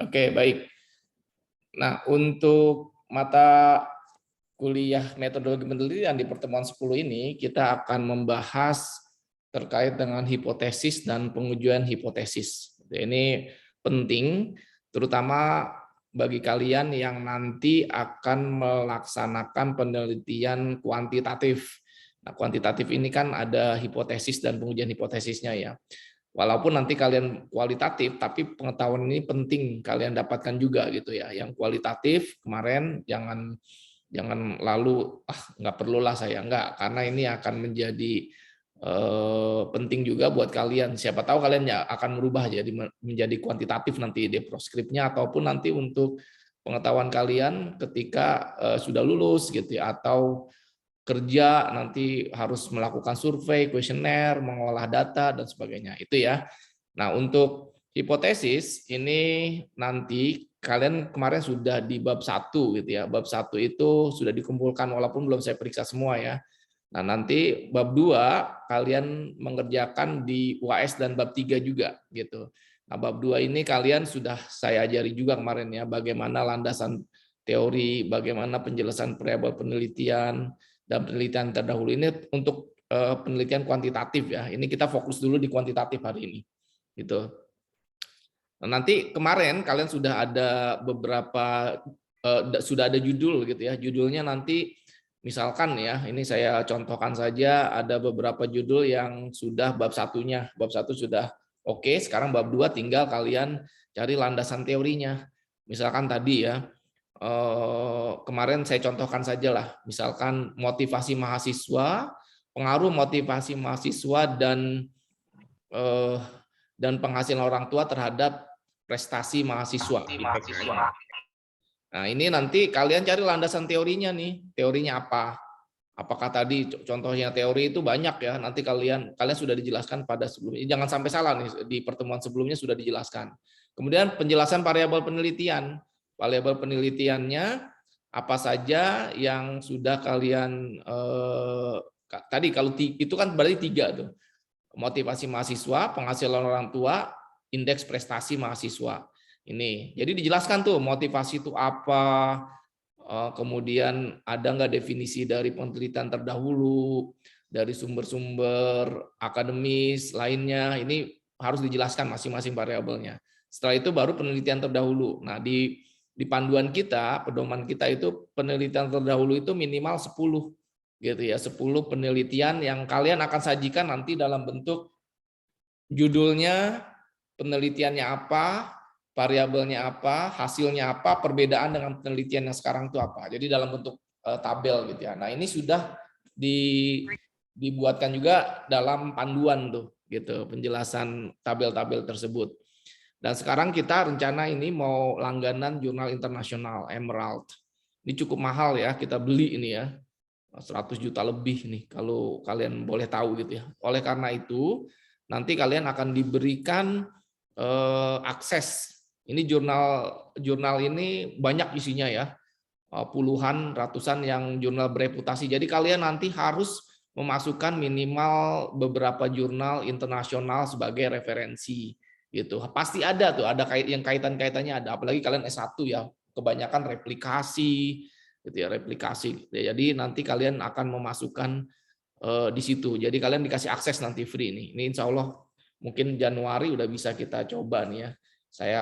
Oke, baik. Nah, untuk mata kuliah metodologi penelitian di pertemuan 10 ini, kita akan membahas terkait dengan hipotesis dan pengujian hipotesis. Ini penting, terutama bagi kalian yang nanti akan melaksanakan penelitian kuantitatif. Nah, kuantitatif ini kan ada hipotesis dan pengujian hipotesisnya ya. Walaupun nanti kalian kualitatif, tapi pengetahuan ini penting kalian dapatkan juga gitu ya. Yang kualitatif kemarin jangan lalu nggak perlulah saya nggak, karena ini akan menjadi penting juga buat kalian. Siapa tahu kalian ya akan merubah jadi menjadi kuantitatif nanti di proskripnya, ataupun nanti untuk pengetahuan kalian ketika sudah lulus gitu ya, atau kerja nanti harus melakukan survei, kuesioner, mengolah data dan sebagainya. Itu ya. Nah, untuk hipotesis ini nanti kalian kemarin sudah di bab 1 gitu ya. Bab 1 itu sudah dikumpulkan walaupun belum saya periksa semua ya. Nah, nanti bab 2 kalian mengerjakan di UAS dan bab 3 juga gitu. Nah, bab 2 ini kalian sudah saya ajari juga kemarin ya, bagaimana landasan teori, bagaimana penjelasan variabel penelitian, dan penelitian terdahulu ini untuk penelitian kuantitatif ya. Ini kita fokus dulu di kuantitatif hari ini. Gitu. Nah, nanti kemarin kalian sudah ada beberapa sudah ada judul gitu ya. Judulnya nanti misalkan ya, ini saya contohkan saja, ada beberapa judul yang sudah bab satunya. Bab 1 sudah oke, sekarang bab 2 tinggal kalian cari landasan teorinya. Misalkan tadi ya, kemarin saya contohkan saja lah, misalkan motivasi mahasiswa, pengaruh motivasi mahasiswa eh, dan penghasilan orang tua terhadap prestasi mahasiswa. Nah, ini nanti kalian cari landasan teorinya nih, teorinya apa? Apakah tadi contohnya teori itu banyak ya? Nanti kalian sudah dijelaskan pada sebelumnya. Jangan sampai salah nih, di pertemuan sebelumnya sudah dijelaskan. Kemudian penjelasan variabel penelitian. Variabel penelitiannya apa saja yang sudah kalian tadi kalau itu kan berarti 3 tuh. Motivasi mahasiswa, penghasilan orang tua, indeks prestasi mahasiswa. Ini. Jadi dijelaskan tuh motivasi itu apa, kemudian ada nggak definisi dari penelitian terdahulu, dari sumber-sumber akademis lainnya, ini harus dijelaskan masing-masing variabelnya. Setelah itu baru penelitian terdahulu. Nah, di panduan kita, pedoman kita itu penelitian terdahulu itu minimal 10 gitu ya, 10 penelitian yang kalian akan sajikan nanti dalam bentuk judulnya, penelitiannya apa, variabelnya apa, hasilnya apa, perbedaan dengan penelitian yang sekarang itu apa. Jadi dalam bentuk tabel gitu ya. Nah, ini sudah dibuatkan juga dalam panduan tuh gitu, penjelasan tabel-tabel tersebut. Dan sekarang kita rencana ini mau langganan jurnal internasional Emerald. Ini cukup mahal ya, kita beli ini ya. 100 juta lebih nih kalau kalian boleh tahu gitu ya. Oleh karena itu, nanti kalian akan diberikan akses. Ini jurnal ini banyak isinya ya. Puluhan, ratusan yang jurnal bereputasi. Jadi kalian nanti harus memasukkan minimal beberapa jurnal internasional sebagai referensi gitu. Pasti ada tuh, ada yang kaitan-kaitannya ada. Apalagi kalian S1 ya, kebanyakan replikasi gitu ya, replikasi. Jadi nanti kalian akan memasukkan di situ. Jadi kalian dikasih akses nanti free nih. Ini insya Allah mungkin Januari udah bisa kita coba nih ya.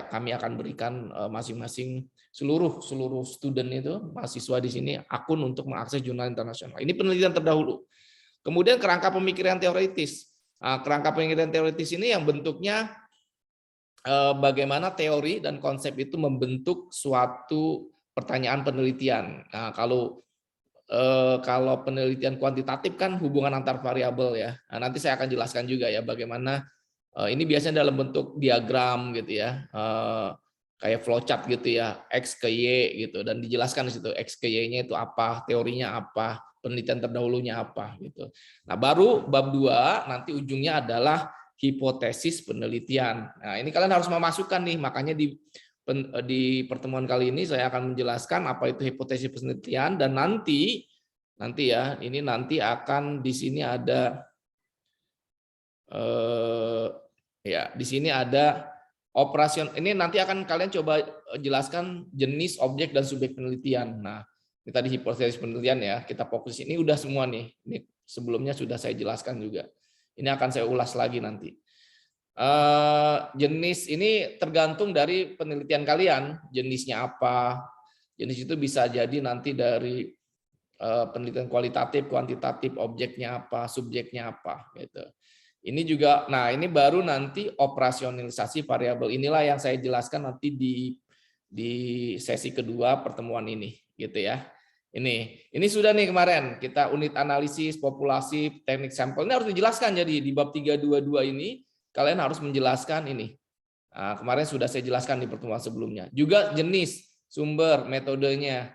Kami akan berikan masing-masing seluruh student itu, mahasiswa di sini akun untuk mengakses jurnal internasional. Ini penelitian terdahulu. Kemudian kerangka pemikiran teoritis. Nah, kerangka pemikiran teoritis ini yang bentuknya bagaimana teori dan konsep itu membentuk suatu pertanyaan penelitian. Nah, kalau penelitian kuantitatif kan hubungan antar variabel ya. Nah, nanti saya akan jelaskan juga ya bagaimana ini biasanya dalam bentuk diagram gitu ya. Kayak flowchart gitu ya, X ke Y gitu, dan dijelaskan di situ X ke Y-nya itu apa, teorinya apa, penelitian terdahulunya apa gitu. Nah, baru bab 2 nanti ujungnya adalah hipotesis penelitian. Nah, ini kalian harus memasukkan nih, makanya di pertemuan kali ini saya akan menjelaskan apa itu hipotesis penelitian, dan nanti ya, ini nanti akan di sini ada ya, di sini ada Operasion ini nanti akan kalian coba jelaskan jenis, objek, dan subjek penelitian. Nah, ini tadi hipotesis penelitian ya, kita fokus ini udah semua nih. Ini sebelumnya sudah saya jelaskan juga. Ini akan saya ulas lagi nanti. Jenis ini tergantung dari penelitian kalian, jenisnya apa. Jenis itu bisa jadi nanti dari penelitian kualitatif, kuantitatif, objeknya apa, subjeknya apa gitu. Ini juga, nah ini baru nanti operasionalisasi variabel. Inilah yang saya jelaskan nanti di sesi kedua pertemuan ini, gitu ya. Ini sudah nih kemarin kita unit analisis populasi teknik sampel ini harus dijelaskan. Jadi di bab 322 ini kalian harus menjelaskan ini. Nah, kemarin sudah saya jelaskan di pertemuan sebelumnya. Juga jenis, sumber, metodenya.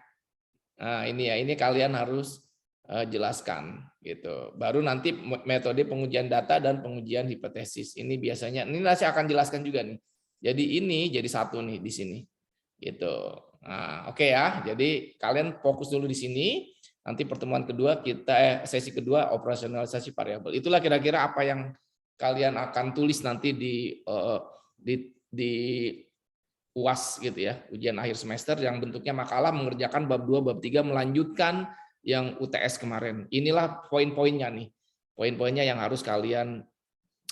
Nah ini ya, ini kalian harus jelaskan gitu. Baru nanti metode pengujian data dan pengujian hipotesis. Ini biasanya ini saya akan jelaskan juga nih. Jadi ini jadi satu nih di sini. Gitu. Nah, oke ya. Jadi kalian fokus dulu di sini. Nanti pertemuan kedua kita sesi kedua operasionalisasi variabel. Itulah kira-kira apa yang kalian akan tulis nanti di UAS gitu ya, ujian akhir semester yang bentuknya makalah mengerjakan bab 2, bab 3 melanjutkan yang UTS kemarin. Inilah poin-poinnya nih. Poin-poinnya yang harus kalian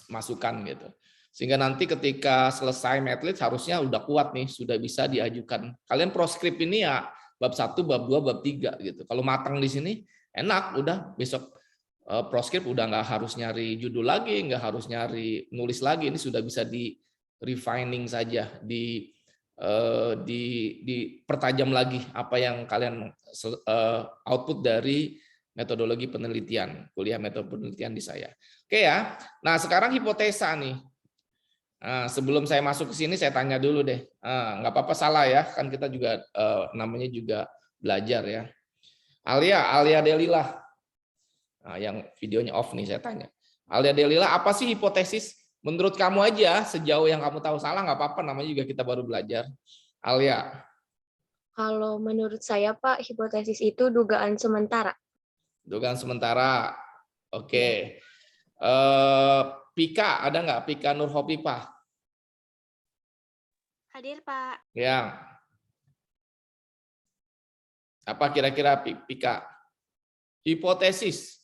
masukkan gitu. Sehingga nanti ketika selesai Medlit harusnya udah kuat nih, sudah bisa diajukan. Kalian proskrip ini ya bab 1, bab 2, bab 3 gitu. Kalau matang di sini enak, udah besok proskrip udah nggak harus nyari judul lagi, nggak harus nyari nulis lagi. Ini sudah bisa di refining saja, dipertajam lagi apa yang kalian output dari metodologi penelitian, kuliah metode penelitian di saya. Oke ya. Nah, sekarang hipotesa nih. Nah, sebelum saya masuk ke sini saya tanya dulu deh. Nggak apa-apa salah ya, kan kita juga namanya juga belajar ya. Alia Delila. Nah, yang videonya off nih saya tanya. Alia Delila, apa sih hipotesis? Menurut kamu aja, sejauh yang kamu tahu, salah nggak apa-apa, namanya juga kita baru belajar. Alia. Kalau menurut saya, Pak, hipotesis itu dugaan sementara. Dugaan sementara. Oke. Pika, ada nggak? Pika Nurhopipah? Hadir, Pak. Ya. Apa kira-kira Pika? Hipotesis.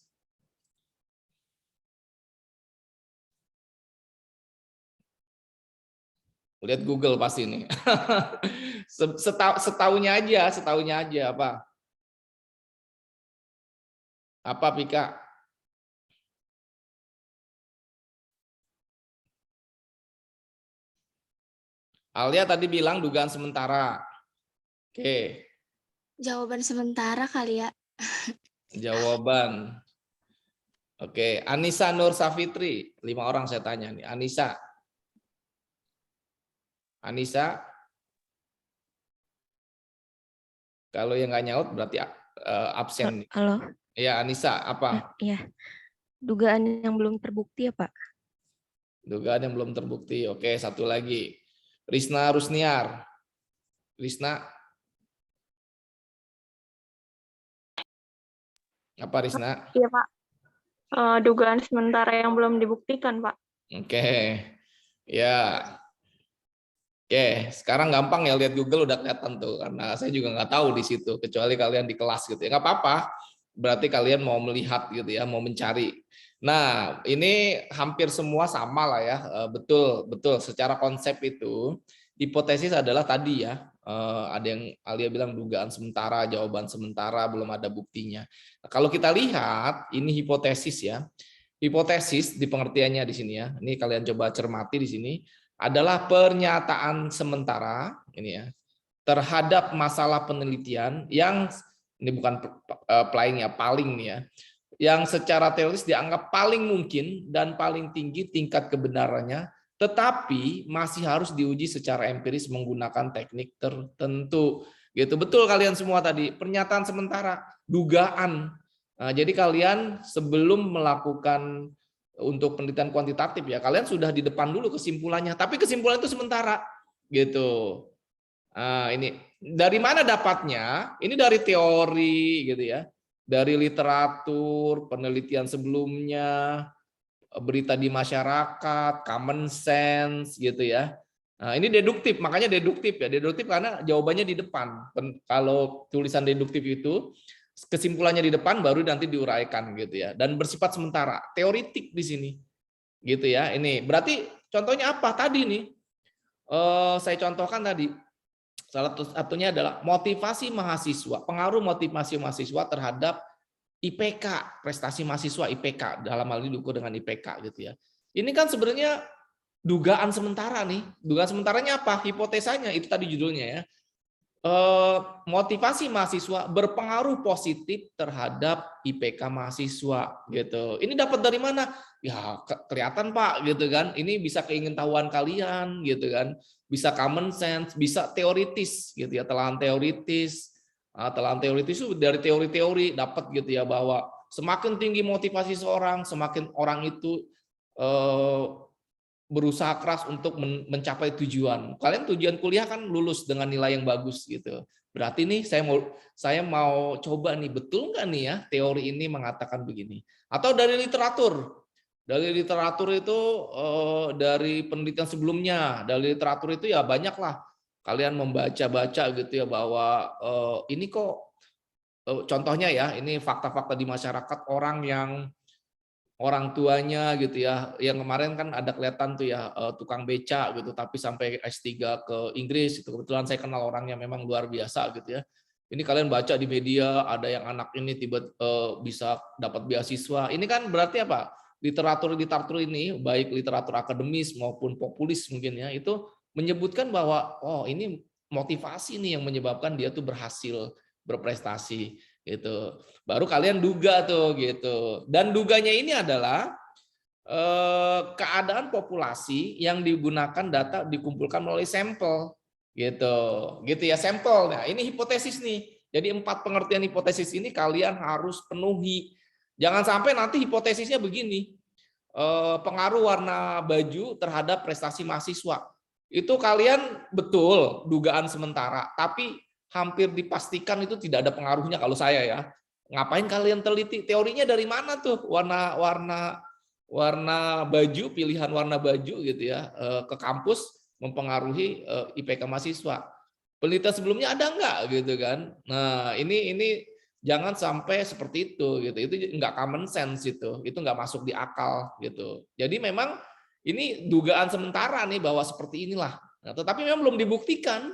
Lihat Google pasti ini. Setahunya aja apa? Apa Pika? Alia tadi bilang dugaan sementara. Oke. Jawaban sementara kali ya. Jawaban. Oke, Anissa Nur Safitri. 5 orang saya tanya nih. Anissa. Kalau yang nggak nyaut berarti absen. Halo. Ya, Anissa, apa? Iya. Dugaan yang belum terbukti ya, Pak? Dugaan yang belum terbukti. Oke, satu lagi. Risna Rusniar. Risna. Apa Risna? Iya, Pak. Dugaan sementara yang belum dibuktikan, Pak. Oke. Ya. Oke, sekarang gampang ya, lihat Google udah kelihatan tuh, karena saya juga nggak tahu di situ, kecuali kalian di kelas gitu ya, nggak apa-apa. Berarti kalian mau melihat gitu ya, mau mencari. Nah, ini hampir semua sama lah ya, betul. Secara konsep itu, hipotesis adalah tadi ya, ada yang Alia bilang dugaan sementara, jawaban sementara, belum ada buktinya. Nah, kalau kita lihat, ini hipotesis ya. Hipotesis di pengertiannya di sini ya, ini kalian coba cermati di sini, adalah pernyataan sementara ini ya terhadap masalah penelitian yang ini bukan paling nih ya, yang secara teoritis dianggap paling mungkin dan paling tinggi tingkat kebenarannya, tetapi masih harus diuji secara empiris menggunakan teknik tertentu. Gitu, betul kalian semua tadi, pernyataan sementara, dugaan. Nah, jadi kalian sebelum melakukan untuk penelitian kuantitatif ya, kalian sudah di depan dulu kesimpulannya, tapi kesimpulan itu sementara gitu. Nah, ini dari mana dapatnya? Ini dari teori gitu ya, dari literatur, penelitian sebelumnya, berita di masyarakat, common sense gitu ya. Nah, ini deduktif, makanya deduktif ya. Deduktif karena jawabannya di depan. Kalau tulisan deduktif itu kesimpulannya di depan baru nanti diuraikan gitu ya. Dan bersifat sementara, teoritik di sini. Gitu ya. Ini berarti contohnya apa tadi nih? Saya contohkan tadi. Salah satunya adalah motivasi mahasiswa, pengaruh motivasi mahasiswa terhadap IPK, prestasi mahasiswa IPK, dalam hal ini diukur dengan IPK gitu ya. Ini kan sebenarnya dugaan sementara nih. Dugaan sementaranya apa? Hipotesanya itu tadi judulnya ya. Motivasi mahasiswa berpengaruh positif terhadap IPK mahasiswa gitu. Ini dapat dari mana? Ya kelihatan Pak gitu kan. Ini bisa keingintahuan kalian gitu kan. Bisa common sense, bisa teoritis gitu ya, telan teoritis. Telan teoritis itu dari teori-teori dapat gitu ya, bahwa semakin tinggi motivasi seorang, semakin orang itu berusaha keras untuk mencapai tujuan. Kalian tujuan kuliah kan lulus dengan nilai yang bagus gitu. Berarti nih saya mau coba nih, betul nggak nih ya teori ini mengatakan begini? Atau dari literatur. Dari literatur itu dari penelitian sebelumnya, dari literatur itu ya banyaklah kalian membaca-baca gitu ya, bahwa ini kok contohnya ya, ini fakta-fakta di masyarakat orang tuanya gitu ya, yang kemarin kan ada kelihatan tuh ya, tukang beca gitu tapi sampai S3 ke Inggris itu, kebetulan saya kenal orangnya, memang luar biasa gitu ya. Ini kalian baca di media ada yang anak ini bisa dapat beasiswa. Ini kan berarti apa? Literatur ini baik literatur akademis maupun populis mungkin ya, itu menyebutkan bahwa oh ini motivasi nih yang menyebabkan dia tuh berhasil berprestasi gitu. Baru kalian duga tuh gitu. Dan duganya ini adalah keadaan populasi yang digunakan data dikumpulkan melalui sampel gitu. Gitu ya, sampel. Nah, ini hipotesis nih. Jadi 4 pengertian hipotesis ini kalian harus penuhi. Jangan sampai nanti hipotesisnya begini. Pengaruh warna baju terhadap prestasi mahasiswa. Itu kalian betul dugaan sementara, tapi hampir dipastikan itu tidak ada pengaruhnya kalau saya ya. Ngapain kalian teliti? Teorinya dari mana tuh warna baju, pilihan warna baju gitu ya ke kampus mempengaruhi IPK mahasiswa. Penelitian sebelumnya ada nggak gitu kan? Nah ini jangan sampai seperti itu gitu. Itu nggak common sense itu nggak masuk di akal gitu. Jadi memang ini dugaan sementara nih bahwa seperti inilah. Nah, tetapi memang belum dibuktikan.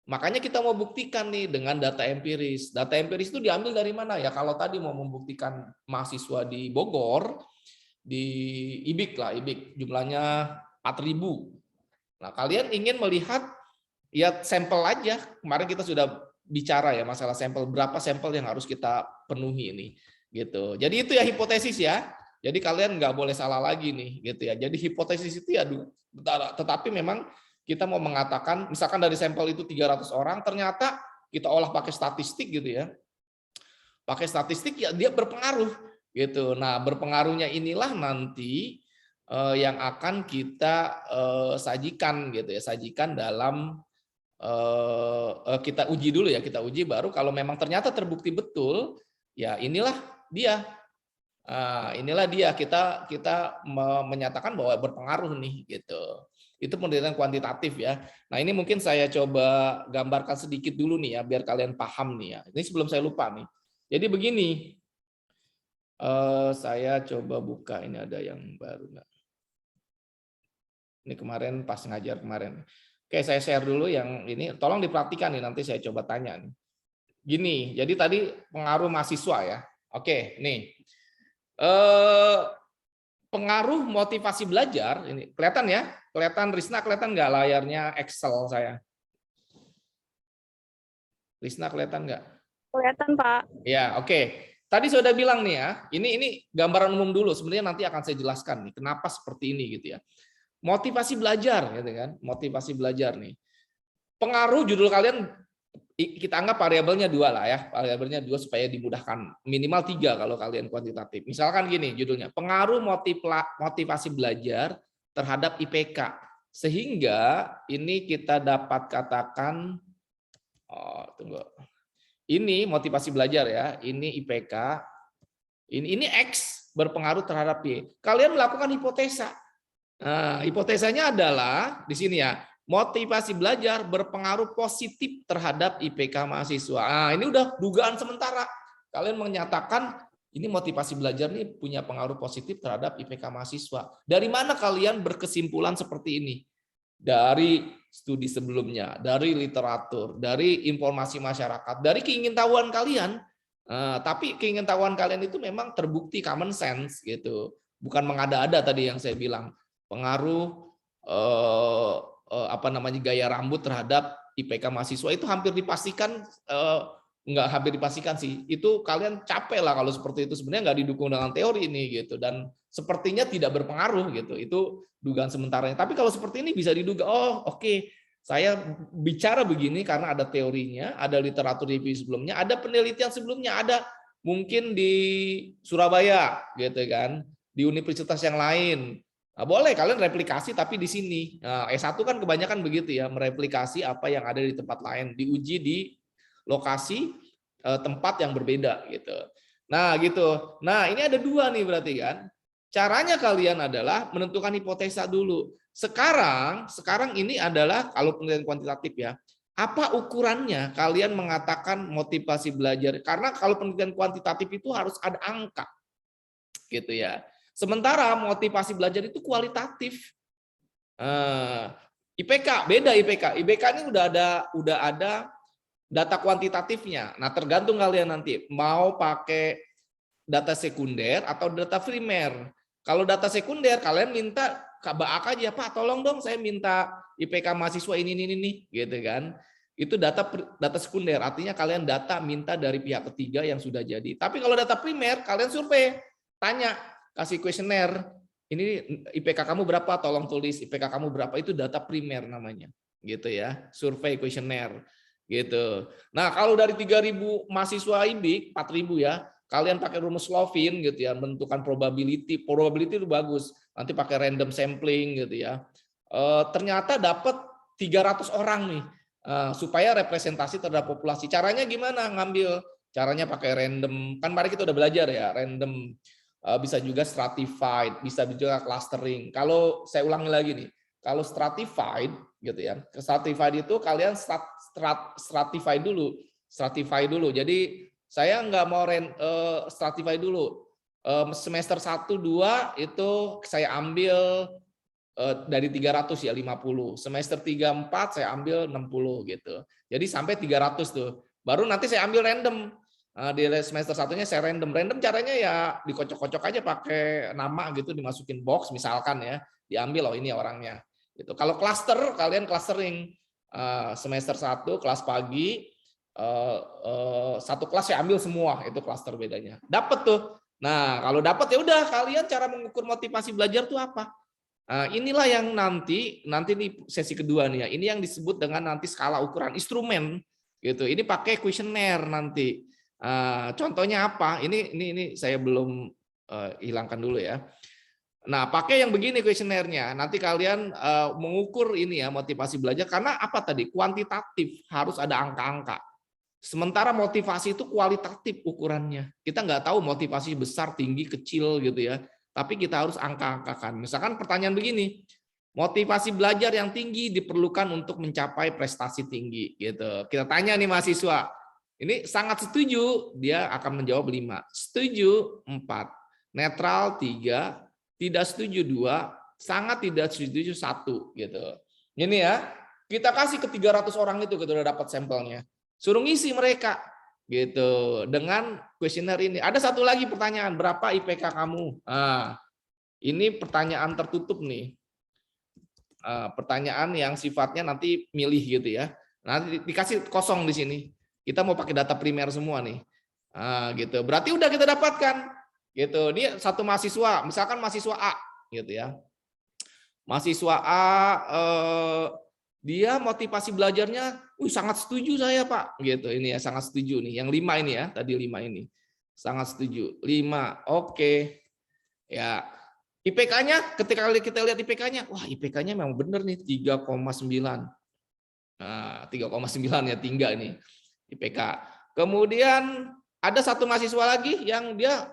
Makanya kita mau buktikan nih dengan data empiris. Data empiris itu diambil dari mana ya? Kalau tadi mau membuktikan mahasiswa di Bogor, di IBIK lah, IBIK jumlahnya 4.000. Nah, kalian ingin melihat ya sampel aja. Kemarin kita sudah bicara ya masalah sampel, berapa sampel yang harus kita penuhi ini gitu. Jadi itu ya hipotesis ya. Jadi kalian nggak boleh salah lagi nih gitu ya. Jadi hipotesis itu ya, tetapi memang kita mau mengatakan, misalkan dari sampel itu 300 orang, ternyata kita olah pakai statistik gitu ya. Pakai statistik ya dia berpengaruh gitu. Nah, berpengaruhnya inilah nanti yang akan kita sajikan gitu ya, sajikan dalam kita uji dulu ya, kita uji baru kalau memang ternyata terbukti betul, ya inilah dia. Inilah dia kita menyatakan bahwa berpengaruh nih gitu. Itu penelitian kuantitatif ya. Nah ini mungkin saya coba gambarkan sedikit dulu nih ya, biar kalian paham nih ya. Ini sebelum saya lupa nih. Jadi begini, saya coba buka, ini ada yang baru nggak? Ini kemarin pas ngajar kemarin. Oke, saya share dulu yang ini. Tolong diperhatikan nih, nanti saya coba tanya nih. Gini, jadi tadi pengaruh mahasiswa ya. Oke, nih. Pengaruh motivasi belajar ini kelihatan ya, kelihatan Risna, kelihatan nggak layarnya Excel saya? Risna kelihatan nggak? Kelihatan, Pak. Ya, oke. Tadi sudah bilang nih ya, ini gambaran umum dulu. Sebenarnya nanti akan saya jelaskan nih kenapa seperti ini gitu ya. Motivasi belajar gitu kan, motivasi belajar nih. Pengaruh judul kalian kita anggap variabelnya 2 lah ya, variabelnya 2 supaya dimudahkan, minimal 3 kalau kalian kuantitatif. Misalkan gini judulnya, pengaruh motivasi belajar terhadap IPK. Sehingga ini kita dapat katakan, ini motivasi belajar ya, ini IPK, ini X berpengaruh terhadap Y. Kalian melakukan hipotesa. Nah, hipotesanya adalah di sini ya, motivasi belajar berpengaruh positif terhadap IPK mahasiswa. Nah, ini udah dugaan sementara. Kalian menyatakan ini motivasi belajar nih punya pengaruh positif terhadap IPK mahasiswa. Dari mana kalian berkesimpulan seperti ini? Dari studi sebelumnya, dari literatur, dari informasi masyarakat, dari keingintahuan kalian. Tapi keingintahuan kalian itu memang terbukti common sense gitu. Bukan mengada-ada tadi yang saya bilang. Pengaruh gaya rambut terhadap IPK mahasiswa itu hampir dipastikan, nggak hampir dipastikan sih, itu kalian capek lah kalau seperti itu, sebenarnya nggak didukung dengan teori ini gitu, dan sepertinya tidak berpengaruh gitu, itu dugaan sementaranya. Tapi kalau seperti ini bisa diduga, oh oke, saya bicara begini karena ada teorinya, ada literatur review sebelumnya, ada penelitian sebelumnya, ada mungkin di Surabaya gitu kan, di universitas yang lain. Nah, boleh kalian replikasi tapi di sini. Nah, S1 kan kebanyakan begitu ya, mereplikasi apa yang ada di tempat lain, diuji di lokasi tempat yang berbeda gitu. Nah, gitu. Nah, ini ada dua nih berarti kan. Caranya kalian adalah menentukan hipotesa dulu. Sekarang ini adalah kalau penelitian kuantitatif ya. Apa ukurannya kalian mengatakan motivasi belajar? Karena kalau penelitian kuantitatif itu harus ada angka. Gitu ya. Sementara motivasi belajar itu kualitatif. IPK beda IPK. IPK ini udah ada data kuantitatifnya. Nah, tergantung kalian nanti mau pakai data sekunder atau data primer. Kalau data sekunder kalian minta Baak aja, Pak, tolong dong saya minta IPK mahasiswa ini gitu kan. Itu data sekunder, artinya kalian data minta dari pihak ketiga yang sudah jadi. Tapi kalau data primer kalian survei, tanya, kasih kuesioner, ini IPK kamu berapa, tolong tulis IPK kamu berapa, itu data primer namanya, gitu ya, survei kuesioner, gitu. Nah, kalau dari 3.000 mahasiswa IBIK, 4.000 ya, kalian pakai rumus Slovin gitu ya, menentukan probability itu bagus, nanti pakai random sampling gitu ya. Ternyata dapat 300 orang nih, supaya representasi terhadap populasi. Caranya gimana ngambil? Caranya pakai random, kan mari kita udah belajar ya, random. Bisa juga stratified, bisa juga clustering. Kalau saya ulangi lagi nih, kalau stratified gitu ya, stratified itu kalian stratify dulu. Jadi saya nggak mau stratify dulu. Semester 1, 2 itu saya ambil dari 300 ya 50. Semester 3, 4 saya ambil 60 gitu. Jadi sampai 300 tuh. Baru nanti saya ambil random. Di semester satunya saya random caranya ya dikocok-kocok aja pakai nama gitu, dimasukin box misalkan ya, diambil, oh ini orangnya gitu. Kalau cluster kalian clustering, semester 1 kelas pagi, satu kelas saya ambil semua, itu cluster bedanya, dapat tuh. Nah, kalau dapat ya udah, kalian cara mengukur motivasi belajar tuh apa? Inilah yang nanti nih sesi kedua nih ya, ini yang disebut dengan nanti skala ukuran instrumen gitu. Ini pakai kuesioner nanti. Contohnya apa? Ini saya belum hilangkan dulu ya. Nah, pakai yang begini kuesionernya. Nanti kalian mengukur ini ya motivasi belajar, karena apa tadi? Kuantitatif, harus ada angka-angka. Sementara motivasi itu kualitatif ukurannya. Kita nggak tahu motivasi besar, tinggi, kecil gitu ya. Tapi kita harus angka-angkakan. Misalkan pertanyaan begini, motivasi belajar yang tinggi diperlukan untuk mencapai prestasi tinggi gitu. Kita tanya nih mahasiswa. Ini sangat setuju, dia akan menjawab 5. Setuju 4. Netral 3. Tidak setuju 2. Sangat tidak setuju 1 gitu. Ini ya, kita kasih ke 300 orang itu kita udah dapat sampelnya. Suruh ngisi mereka gitu dengan kuesioner ini. Ada satu lagi pertanyaan, berapa IPK kamu? Ini pertanyaan tertutup nih. Pertanyaan yang sifatnya nanti milih gitu ya. Nanti dikasih kosong di sini. Kita mau pakai data primer semua nih, gitu. Berarti udah kita dapatkan, gitu. Dia satu mahasiswa, misalkan mahasiswa A, gitu ya. Mahasiswa A, dia motivasi belajarnya, sangat setuju saya Pak, gitu. Ini ya sangat setuju nih. Yang 5 ini ya, tadi 5 ini, sangat setuju. 5, oke. Ya, IPK-nya, ketika kita lihat IPK-nya, wah IPK-nya memang benar nih 3,9. Nah, 3,9 ya tinggal ini. IPK. Kemudian ada satu mahasiswa lagi yang dia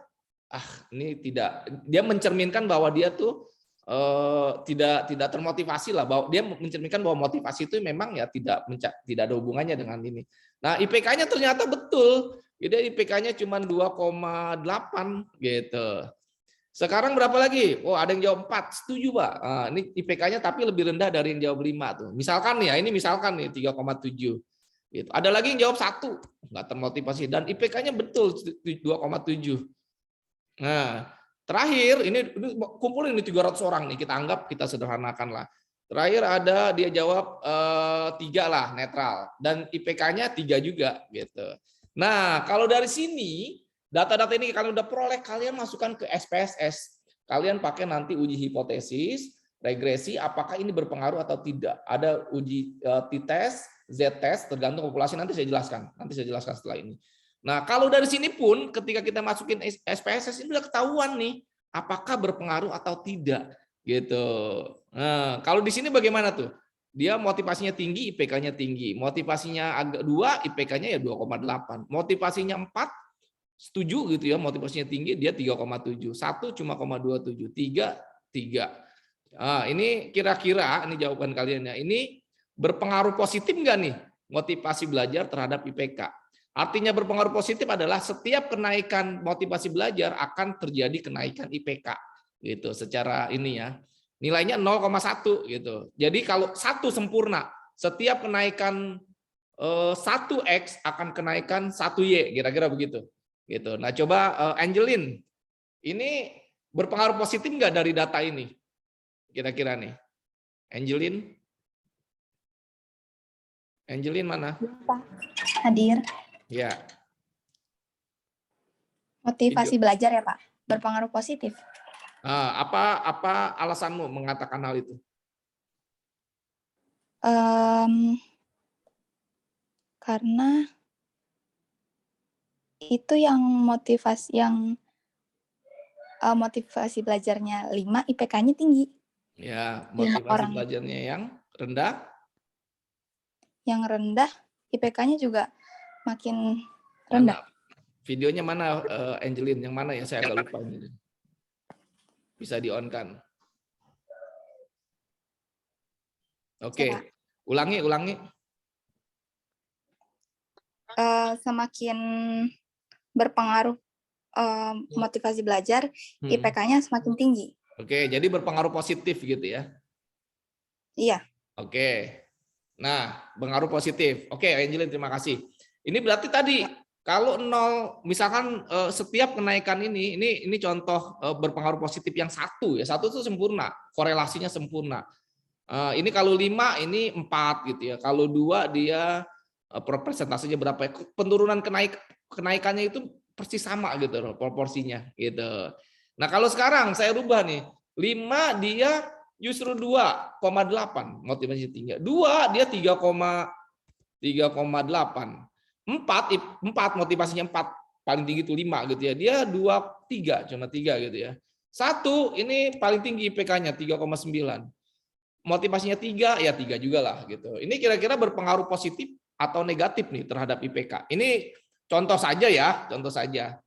ini tidak, dia mencerminkan bahwa dia tuh tidak termotivasi lah, bahwa dia mencerminkan bahwa motivasi itu memang ya tidak ada hubungannya dengan ini. Nah, IPK-nya ternyata betul. Jadi IPK-nya cuma 2,8 gitu. Sekarang berapa lagi? Oh, ada yang jawab 4. Setuju, Pak. Nah, ini IPK-nya tapi lebih rendah dari yang jawab 5 tuh. Misalkan ya, ini misalkan nih 3,7. Gitu. Ada lagi yang jawab 1, nggak termotivasi dan IPK-nya betul 2,7. Nah, terakhir ini kumpulin ini 300 orang nih, kita anggap, kita sederhanakan lah. Terakhir ada dia jawab 3 lah, netral, dan IPK-nya 3 juga gitu. Nah, kalau dari sini data-data ini kalian udah peroleh, kalian masukkan ke SPSS. Kalian pakai nanti uji hipotesis, regresi, apakah ini berpengaruh atau tidak. Ada uji t-test, z-test, tergantung populasi, nanti saya jelaskan setelah ini. Nah, kalau dari sini pun ketika kita masukin SPSS ini udah ketahuan nih apakah berpengaruh atau tidak gitu. Nah, kalau di sini bagaimana tuh? Dia motivasinya tinggi, IPK-nya tinggi. Motivasinya agak 2, IPK-nya ya 2,8. Motivasinya 4, setuju gitu ya, motivasinya tinggi, dia 3,7. 1 cuma 0,27. 3, 3. Nah, ini kira-kira ini jawaban kalian ya. Ini berpengaruh positif nggak nih motivasi belajar terhadap IPK? Artinya berpengaruh positif adalah setiap kenaikan motivasi belajar akan terjadi kenaikan IPK gitu secara ini ya. Nilainya 0,1 gitu. Jadi kalau 1 sempurna, setiap kenaikan 1x akan kenaikan 1y, kira-kira begitu. Gitu. Nah, coba Angelin, ini berpengaruh positif nggak dari data ini? Kira-kira nih. Angelin mana? Pak, hadir. Ya. Motivasi belajar ya Pak, berpengaruh positif. Apa alasanmu mengatakan hal itu? Karena itu yang motivasi belajarnya 5, IPK-nya tinggi. Ya, motivasi belajarnya yang rendah? Yang rendah, IPK-nya juga makin rendah. Mana? Videonya mana, Angelin? Yang mana ya? Saya agak lupa ini. Bisa di-on-kan. Oke, ulangi. Semakin berpengaruh motivasi belajar, IPK-nya semakin tinggi. Oke, jadi berpengaruh positif gitu ya? Iya. Oke. Nah, pengaruh positif. Oke, Angelin, terima kasih. Ini berarti tadi kalau 0, misalkan setiap kenaikan ini contoh berpengaruh positif yang 1 ya. 1 itu sempurna, korelasinya sempurna. Ini kalau 5 ini 4 gitu ya. Kalau 2 dia persentasenya berapa ya? Penurunan kenaikannya itu persis sama gitu loh, proporsinya gitu. Nah, kalau sekarang saya rubah nih. 5 dia justru 2,8 motivasi tinggi. 2 dia 3,8. 4 motivasinya 4, paling tinggi itu 5 gitu ya. Dia 2,3 cuma 3 gitu ya. 1 ini paling tinggi IPK-nya 3,9. Motivasinya 3 ya 3 juga lah gitu. Ini kira-kira berpengaruh positif atau negatif nih terhadap IPK. Ini contoh saja ya, contoh saja.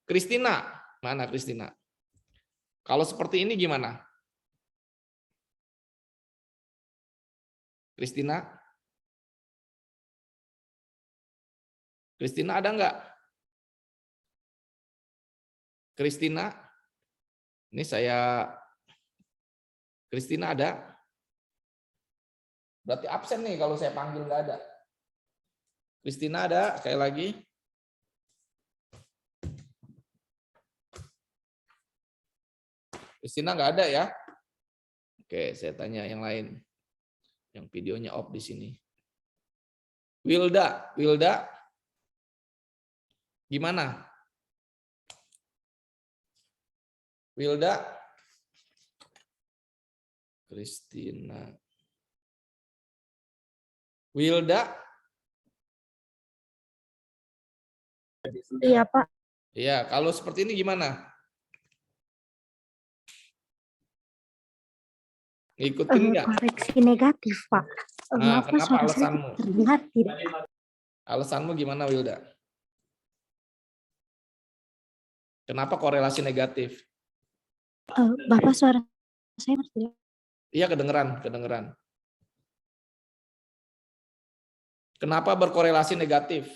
Kristina, mana Kristina? Kalau seperti ini gimana? Kristina? Kristina ada nggak? Kristina? Ini saya, Kristina ada? Berarti absen nih kalau saya panggil nggak ada. Kristina ada? Sekali lagi. Kristina nggak ada ya? Oke, saya tanya yang lain. Yang videonya off di sini. Wilda, gimana? Wilda, Kristina, Wilda. Iya, Pak. Iya, kalau seperti ini gimana? Ngikutin nggak? Koreksi negatif, Pak. Nah, Maaf, kenapa suara saya alasanmu? terdengar tidak. Alasanmu gimana, Wilda? Kenapa korelasi negatif? Bapak suara saya tidak. Iya, kedengeran. Kenapa berkorelasi negatif?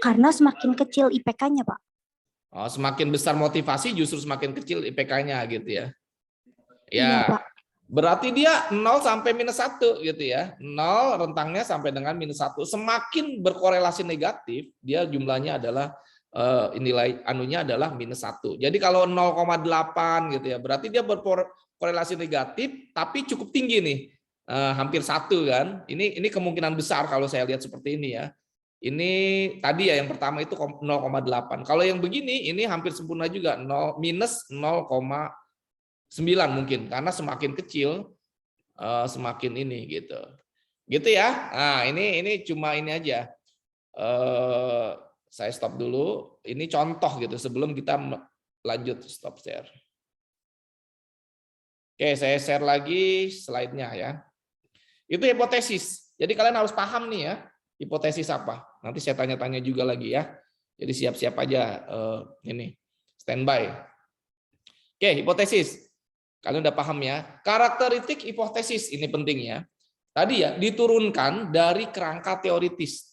Karena semakin kecil IPK-nya, Pak. Oh, semakin besar motivasi justru semakin kecil IPK-nya gitu ya. Iya, Ya, Pak. berarti dia 0 sampai -1 gitu ya. 0 rentangnya sampai dengan -1. Semakin berkorelasi negatif, dia jumlahnya adalah nilai anunya adalah -1. Jadi kalau 0,8 gitu ya, berarti dia berkorelasi negatif tapi cukup tinggi nih. Hampir 1 kan. Ini kemungkinan besar kalau saya lihat seperti ini ya. Ini tadi ya yang pertama itu 0,8. Kalau yang begini ini hampir sempurna juga, minus 0,9 mungkin, karena semakin kecil semakin ini gitu. Gitu ya. Nah, ini cuma ini aja. Saya stop dulu. Ini contoh gitu sebelum kita lanjut stop share. Oke, saya share lagi slide-nya ya. Itu hipotesis. Jadi kalian harus paham nih ya, hipotesis apa. Nanti saya tanya-tanya juga lagi ya. Jadi siap-siap aja ini standby. Oke, hipotesis. Kalian udah paham ya. Karakteristik hipotesis ini penting ya. Tadi ya diturunkan dari kerangka teoritis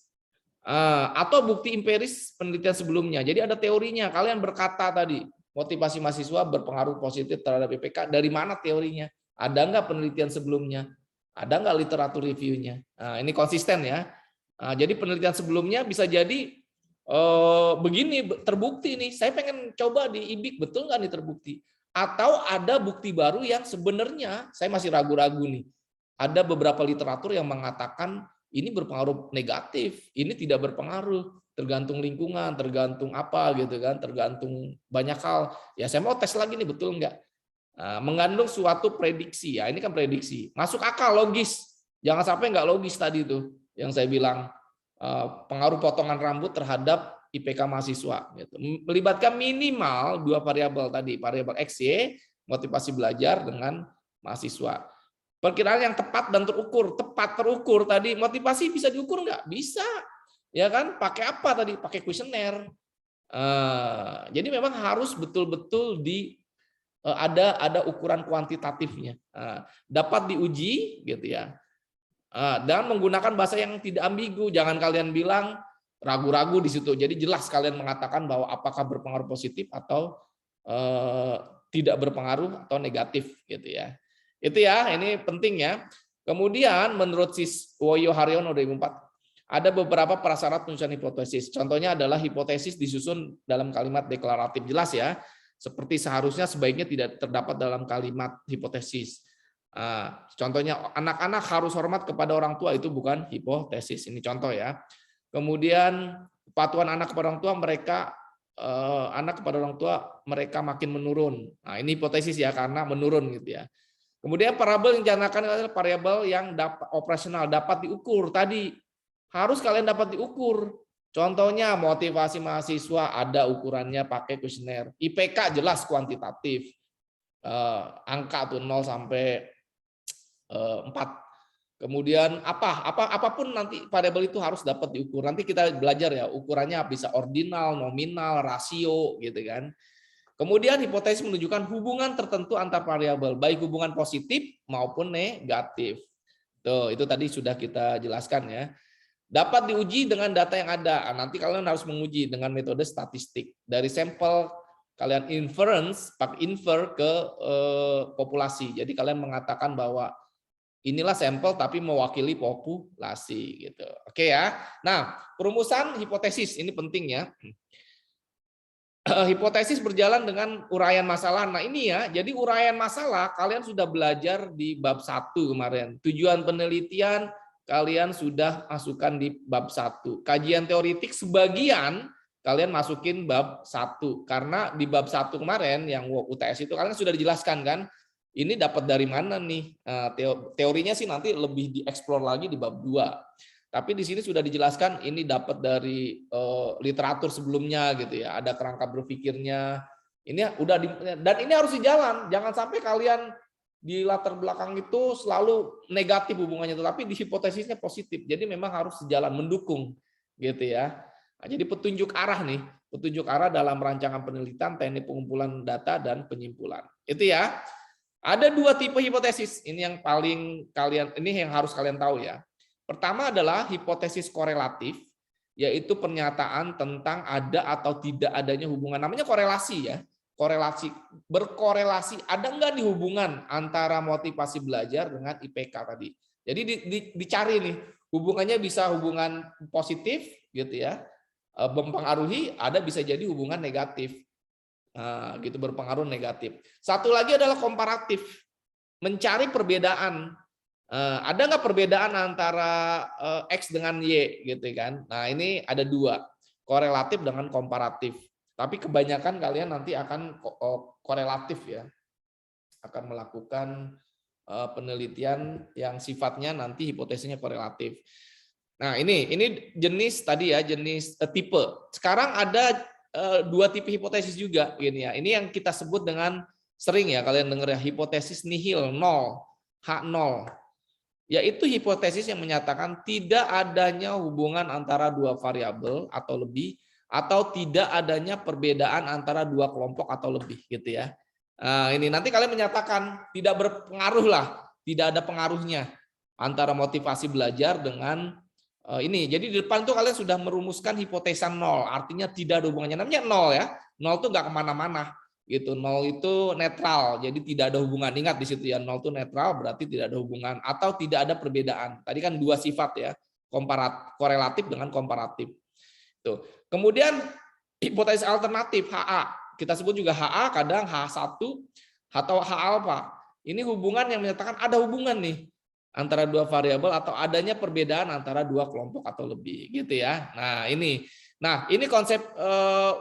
atau bukti empiris penelitian sebelumnya. Jadi ada teorinya. Kalian berkata tadi motivasi mahasiswa berpengaruh positif terhadap IPK. Dari mana teorinya? Ada nggak penelitian sebelumnya? Ada nggak literatur reviewnya? Nah, ini konsisten ya. Nah, jadi penelitian sebelumnya bisa jadi begini terbukti nih. Saya pengen coba di IBIK, betul nggak nih terbukti? Atau ada bukti baru yang sebenarnya saya masih ragu-ragu nih. Ada beberapa literatur yang mengatakan ini berpengaruh negatif, ini tidak berpengaruh, tergantung lingkungan, tergantung apa gitu kan, tergantung banyak hal. Ya saya mau tes lagi nih betul nggak? Mengandung suatu prediksi ya, ini kan prediksi masuk akal, logis, jangan sampai nggak logis tadi itu yang saya bilang pengaruh potongan rambut terhadap IPK mahasiswa gitu. Melibatkan minimal 2 variabel tadi, variabel X, Y, motivasi belajar dengan mahasiswa. Perkiraan yang tepat dan terukur, tadi motivasi bisa diukur nggak? Bisa, ya kan? Pakai apa tadi? Pakai kuesioner. Jadi memang harus betul-betul ada ukuran kuantitatifnya, dapat diuji gitu ya, dan menggunakan bahasa yang tidak ambigu. Jangan kalian bilang ragu-ragu di situ. Jadi jelas kalian mengatakan bahwa apakah berpengaruh positif atau tidak berpengaruh atau negatif gitu ya. Itu ya, ini penting ya. Kemudian menurut Woyo Haryono 2004 ada beberapa prasyarat penyusunan hipotesis. Contohnya adalah hipotesis disusun dalam kalimat deklaratif, jelas ya. Seperti seharusnya sebaiknya tidak terdapat dalam kalimat hipotesis. Contohnya anak-anak harus hormat kepada orang tua, itu bukan hipotesis. Ini contoh ya. Kemudian kepatuhan anak kepada orang tua mereka makin menurun. Nah, ini hipotesis ya karena menurun gitu ya. Kemudian variabel yang dicanangkan adalah variabel yang operasional dapat diukur tadi. Harus kalian dapat diukur. Contohnya motivasi mahasiswa ada ukurannya pakai kuesioner. IPK jelas kuantitatif. Angka tuh 0 sampai 4. Kemudian apapun nanti variabel itu harus dapat diukur. Nanti kita belajar ya, ukurannya bisa ordinal, nominal, rasio gitu kan. Kemudian hipotesis menunjukkan hubungan tertentu antar variabel, baik hubungan positif maupun negatif. Tuh, itu tadi sudah kita jelaskan ya. Dapat diuji dengan data yang ada. Nanti kalian harus menguji dengan metode statistik. Dari sampel kalian infer ke populasi. Jadi kalian mengatakan bahwa inilah sampel tapi mewakili populasi gitu. Oke ya. Nah, perumusan hipotesis ini penting ya. Hipotesis berjalan dengan uraian masalah. Nah, ini ya. Jadi uraian masalah kalian sudah belajar di bab 1 kemarin. Tujuan penelitian kalian sudah masukkan di bab 1. Kajian teoritik sebagian kalian masukin bab 1. Karena di bab 1 kemarin yang UTS itu kalian sudah dijelaskan kan. Ini dapat dari mana nih? Teorinya sih nanti lebih dieksplor lagi di bab 2. Tapi di sini sudah dijelaskan ini dapat dari literatur sebelumnya gitu ya. Ada kerangka berpikirnya. Ini udah dan ini harus dijalan. Jangan sampai kalian di latar belakang itu selalu negatif hubungannya, tetapi di hipotesisnya positif. Jadi memang harus sejalan, mendukung gitu ya. Nah, jadi petunjuk arah nih, petunjuk arah dalam rancangan penelitian, teknik pengumpulan data dan penyimpulan. Itu ya. Ada 2 tipe hipotesis. Ini yang paling ini yang harus kalian tahu ya. Pertama adalah hipotesis korelatif, yaitu pernyataan tentang ada atau tidak adanya hubungan. Namanya korelasi ya. Korelasi, berkorelasi, ada enggak nih hubungan antara motivasi belajar dengan IPK tadi. Jadi dicari nih, hubungannya bisa hubungan positif gitu ya, mempengaruhi, ada bisa jadi hubungan negatif. Nah, gitu, berpengaruh negatif. Satu lagi adalah komparatif, mencari perbedaan. Ada nggak perbedaan antara X dengan Y gitu kan? Nah ini ada 2, korelatif dengan komparatif. Tapi kebanyakan kalian nanti akan korelatif ya, akan melakukan penelitian yang sifatnya nanti hipotesisnya korelatif. Nah ini jenis tadi ya, jenis tipe. Sekarang ada 2 tipe hipotesis juga gini ya. Ini yang kita sebut dengan sering ya kalian dengar ya, hipotesis nihil, 0, H0. Yaitu hipotesis yang menyatakan tidak adanya hubungan antara 2 variabel atau lebih, atau tidak adanya perbedaan antara 2 kelompok atau lebih gitu ya. Nah, ini nanti kalian menyatakan tidak berpengaruh lah, tidak ada pengaruhnya antara motivasi belajar dengan ini. Jadi di depan tuh kalian sudah merumuskan hipotesa 0, artinya tidak ada hubungannya. Namanya 0 ya, 0 tuh nggak kemana-mana gitu. 0 itu netral, jadi tidak ada hubungan. Ingat di situ ya, 0 itu netral berarti tidak ada hubungan atau tidak ada perbedaan. Tadi kan 2 sifat ya, korelatif dengan komparatif. Tuh. Kemudian hipotesis alternatif HA, kita sebut juga HA, kadang H1 atau H alfa. Ini hubungan yang menyatakan ada hubungan nih antara 2 variabel atau adanya perbedaan antara 2 kelompok atau lebih gitu ya. Nah ini konsep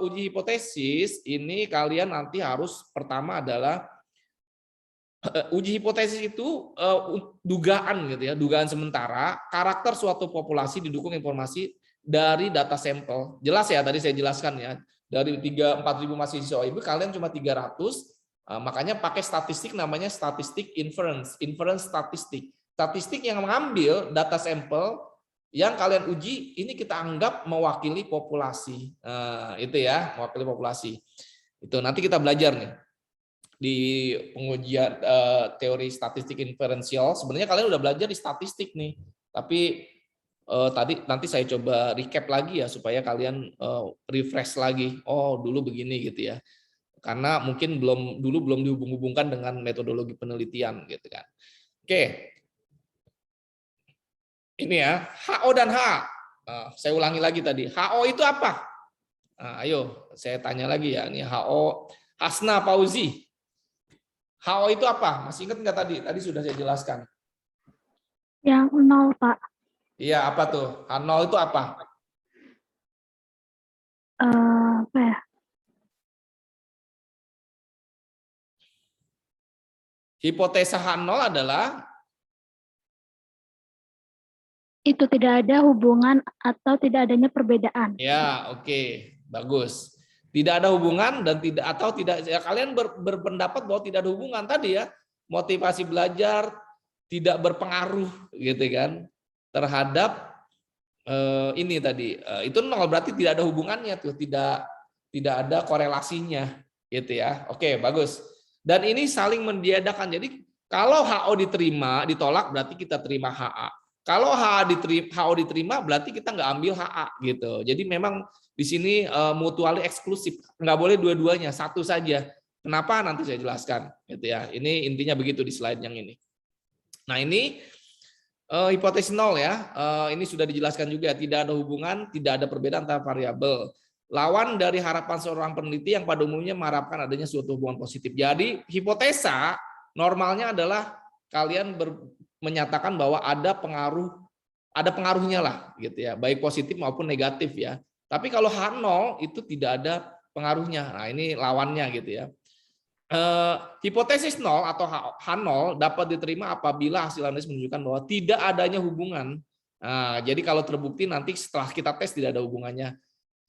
uji hipotesis ini kalian nanti harus pertama adalah uji hipotesis itu dugaan gitu ya, dugaan sementara karakter suatu populasi didukung informasi dari data sampel. Jelas ya tadi saya jelaskan ya, dari 4.000 mahasiswa ibu kalian cuma 300, makanya pakai statistik namanya statistik inference statistik. Statistik yang mengambil data sampel yang kalian uji ini kita anggap mewakili populasi. Itu ya, mewakili populasi. Itu nanti kita belajar nih di pengujian teori statistik inferensial. Sebenarnya kalian udah belajar di statistik nih. Tapi nanti saya coba recap lagi ya supaya kalian refresh lagi. Oh, dulu begini gitu ya. Karena mungkin belum dihubung-hubungkan dengan metodologi penelitian gitu kan. Oke. Ini ya, HO dan H. Saya ulangi lagi tadi. HO itu apa? Nah, ayo, saya tanya lagi ya. Ini HO, Hasna Fauzi. HO itu apa? Masih ingat nggak tadi? Tadi sudah saya jelaskan. Yang 0, Pak. Iya, apa tuh? H0 itu apa? Apa ya? Hipotesa H0 adalah Itu tidak ada hubungan atau tidak adanya perbedaan. ya, oke, bagus. Tidak ada hubungan dan tidak ya kalian berpendapat bahwa tidak ada hubungan tadi ya. Motivasi belajar tidak berpengaruh gitu kan terhadap ini tadi. Itu 0 berarti tidak ada hubungannya tuh, tidak ada korelasinya gitu ya. Oke, bagus. Dan ini saling mendiadakan. Jadi kalau HO ditolak berarti kita terima HA. Kalau HO diterima berarti kita nggak ambil HA gitu. Jadi memang di sini mutually eksklusif, nggak boleh dua-duanya, satu saja. Kenapa nanti saya jelaskan gitu ya. Ini intinya begitu di slide yang ini. Nah ini hipotesis 0 ya. Ini sudah dijelaskan juga tidak ada hubungan, tidak ada perbedaan antara variabel. Lawan dari harapan seorang peneliti yang pada umumnya mengharapkan adanya suatu hubungan positif. Jadi hipotesa normalnya adalah kalian menyatakan bahwa ada pengaruhnya lah gitu ya, baik positif maupun negatif ya. Tapi kalau H0 itu tidak ada pengaruhnya. Nah, ini lawannya gitu ya. Hipotesis 0 atau H0 dapat diterima apabila hasil analisis menunjukkan bahwa tidak adanya hubungan. Nah, jadi kalau terbukti nanti setelah kita tes tidak ada hubungannya.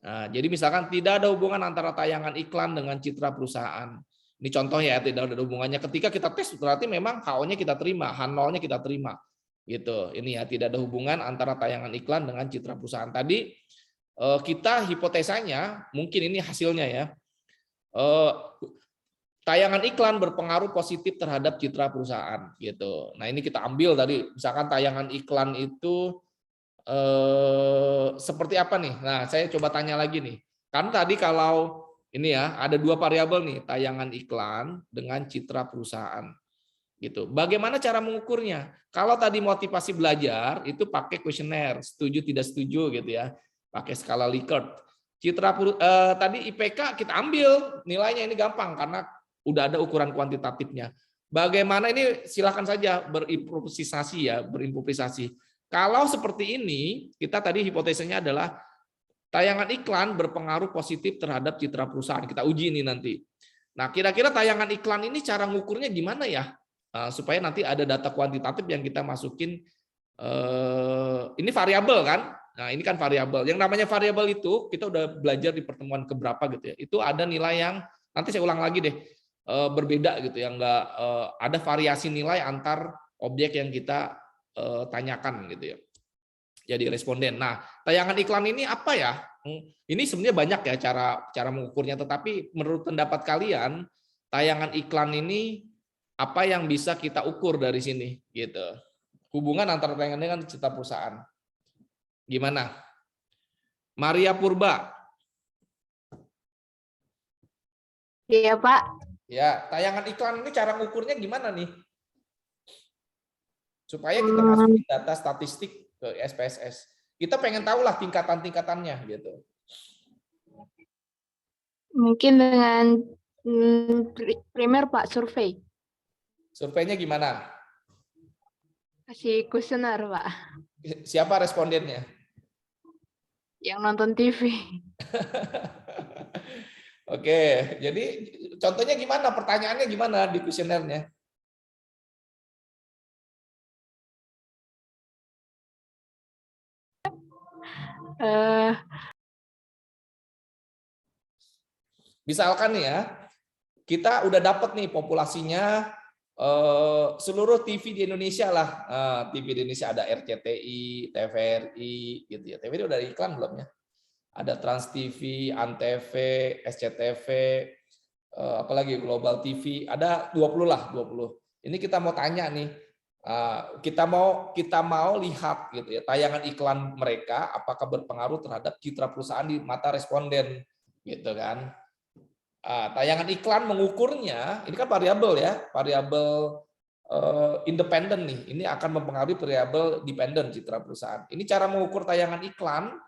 Nah, jadi misalkan tidak ada hubungan antara tayangan iklan dengan citra perusahaan. Ini contoh ya, tidak ada hubungannya. Ketika kita tes berarti memang HO-nya kita terima, H0-nya kita terima. Gitu. Ini ya, tidak ada hubungan antara tayangan iklan dengan citra perusahaan. Tadi kita hipotesanya, mungkin ini hasilnya ya, tayangan iklan berpengaruh positif terhadap citra perusahaan gitu. Nah ini kita ambil tadi, misalkan tayangan iklan itu seperti apa nih? Nah saya coba tanya lagi nih, kan tadi kalau ini ya ada 2 variabel nih, tayangan iklan dengan citra perusahaan gitu. Bagaimana cara mengukurnya? Kalau tadi motivasi belajar itu pakai kuesioner, setuju tidak setuju gitu ya, pakai skala Likert. Tadi IPK kita ambil nilainya, ini gampang karena udah ada ukuran kuantitatifnya. Bagaimana ini, silakan saja berimprovisasi ya, berimprovisasi. Kalau seperti ini, kita tadi hipotesisnya adalah tayangan iklan berpengaruh positif terhadap citra perusahaan. Kita uji ini nanti. Nah, kira-kira tayangan iklan ini cara ngukurnya gimana ya? Supaya nanti ada data kuantitatif yang kita masukin. Ini variabel kan? Nah, ini kan variabel. Yang namanya variabel itu kita udah belajar di pertemuan keberapa gitu ya. Itu ada nilai yang nanti saya ulang lagi deh, berbeda gitu ya. Enggak ada variasi nilai antar objek yang kita tanyakan gitu ya. Jadi responden. Nah, tayangan iklan ini apa ya? Ini sebenarnya banyak ya cara mengukurnya, tetapi menurut pendapat kalian tayangan iklan ini apa yang bisa kita ukur dari sini gitu. Hubungan antara tayangan dengan citra perusahaan. Gimana? Maria Purba. Iya, Pak. Ya, tayangan iklan ini cara mengukurnya gimana nih? Supaya kita masukin data statistik ke SPSS. Kita pengen tahu lah tingkatan-tingkatannya gitu. Mungkin dengan primer, Pak, survei. Surveinya gimana? Kasih kuesioner, Pak. Siapa respondennya? Yang nonton TV. Oke, jadi contohnya gimana? Pertanyaannya gimana di kuesionernya? Misalkan nih ya, kita udah dapat nih populasinya seluruh TV di Indonesia lah. TV di Indonesia ada RCTI, TVRI gitu ya. TVRI udah ada iklan belum ya? Ada Trans TV, Antv, SCTV, apalagi Global TV, ada 20 lah, 20. Ini kita mau tanya nih, kita mau lihat gitu ya, tayangan iklan mereka apakah berpengaruh terhadap citra perusahaan di mata responden gitu kan. Tayangan iklan mengukurnya, ini kan variabel ya, variabel independen nih, ini akan mempengaruhi variabel dependen citra perusahaan. Ini cara mengukur tayangan iklan,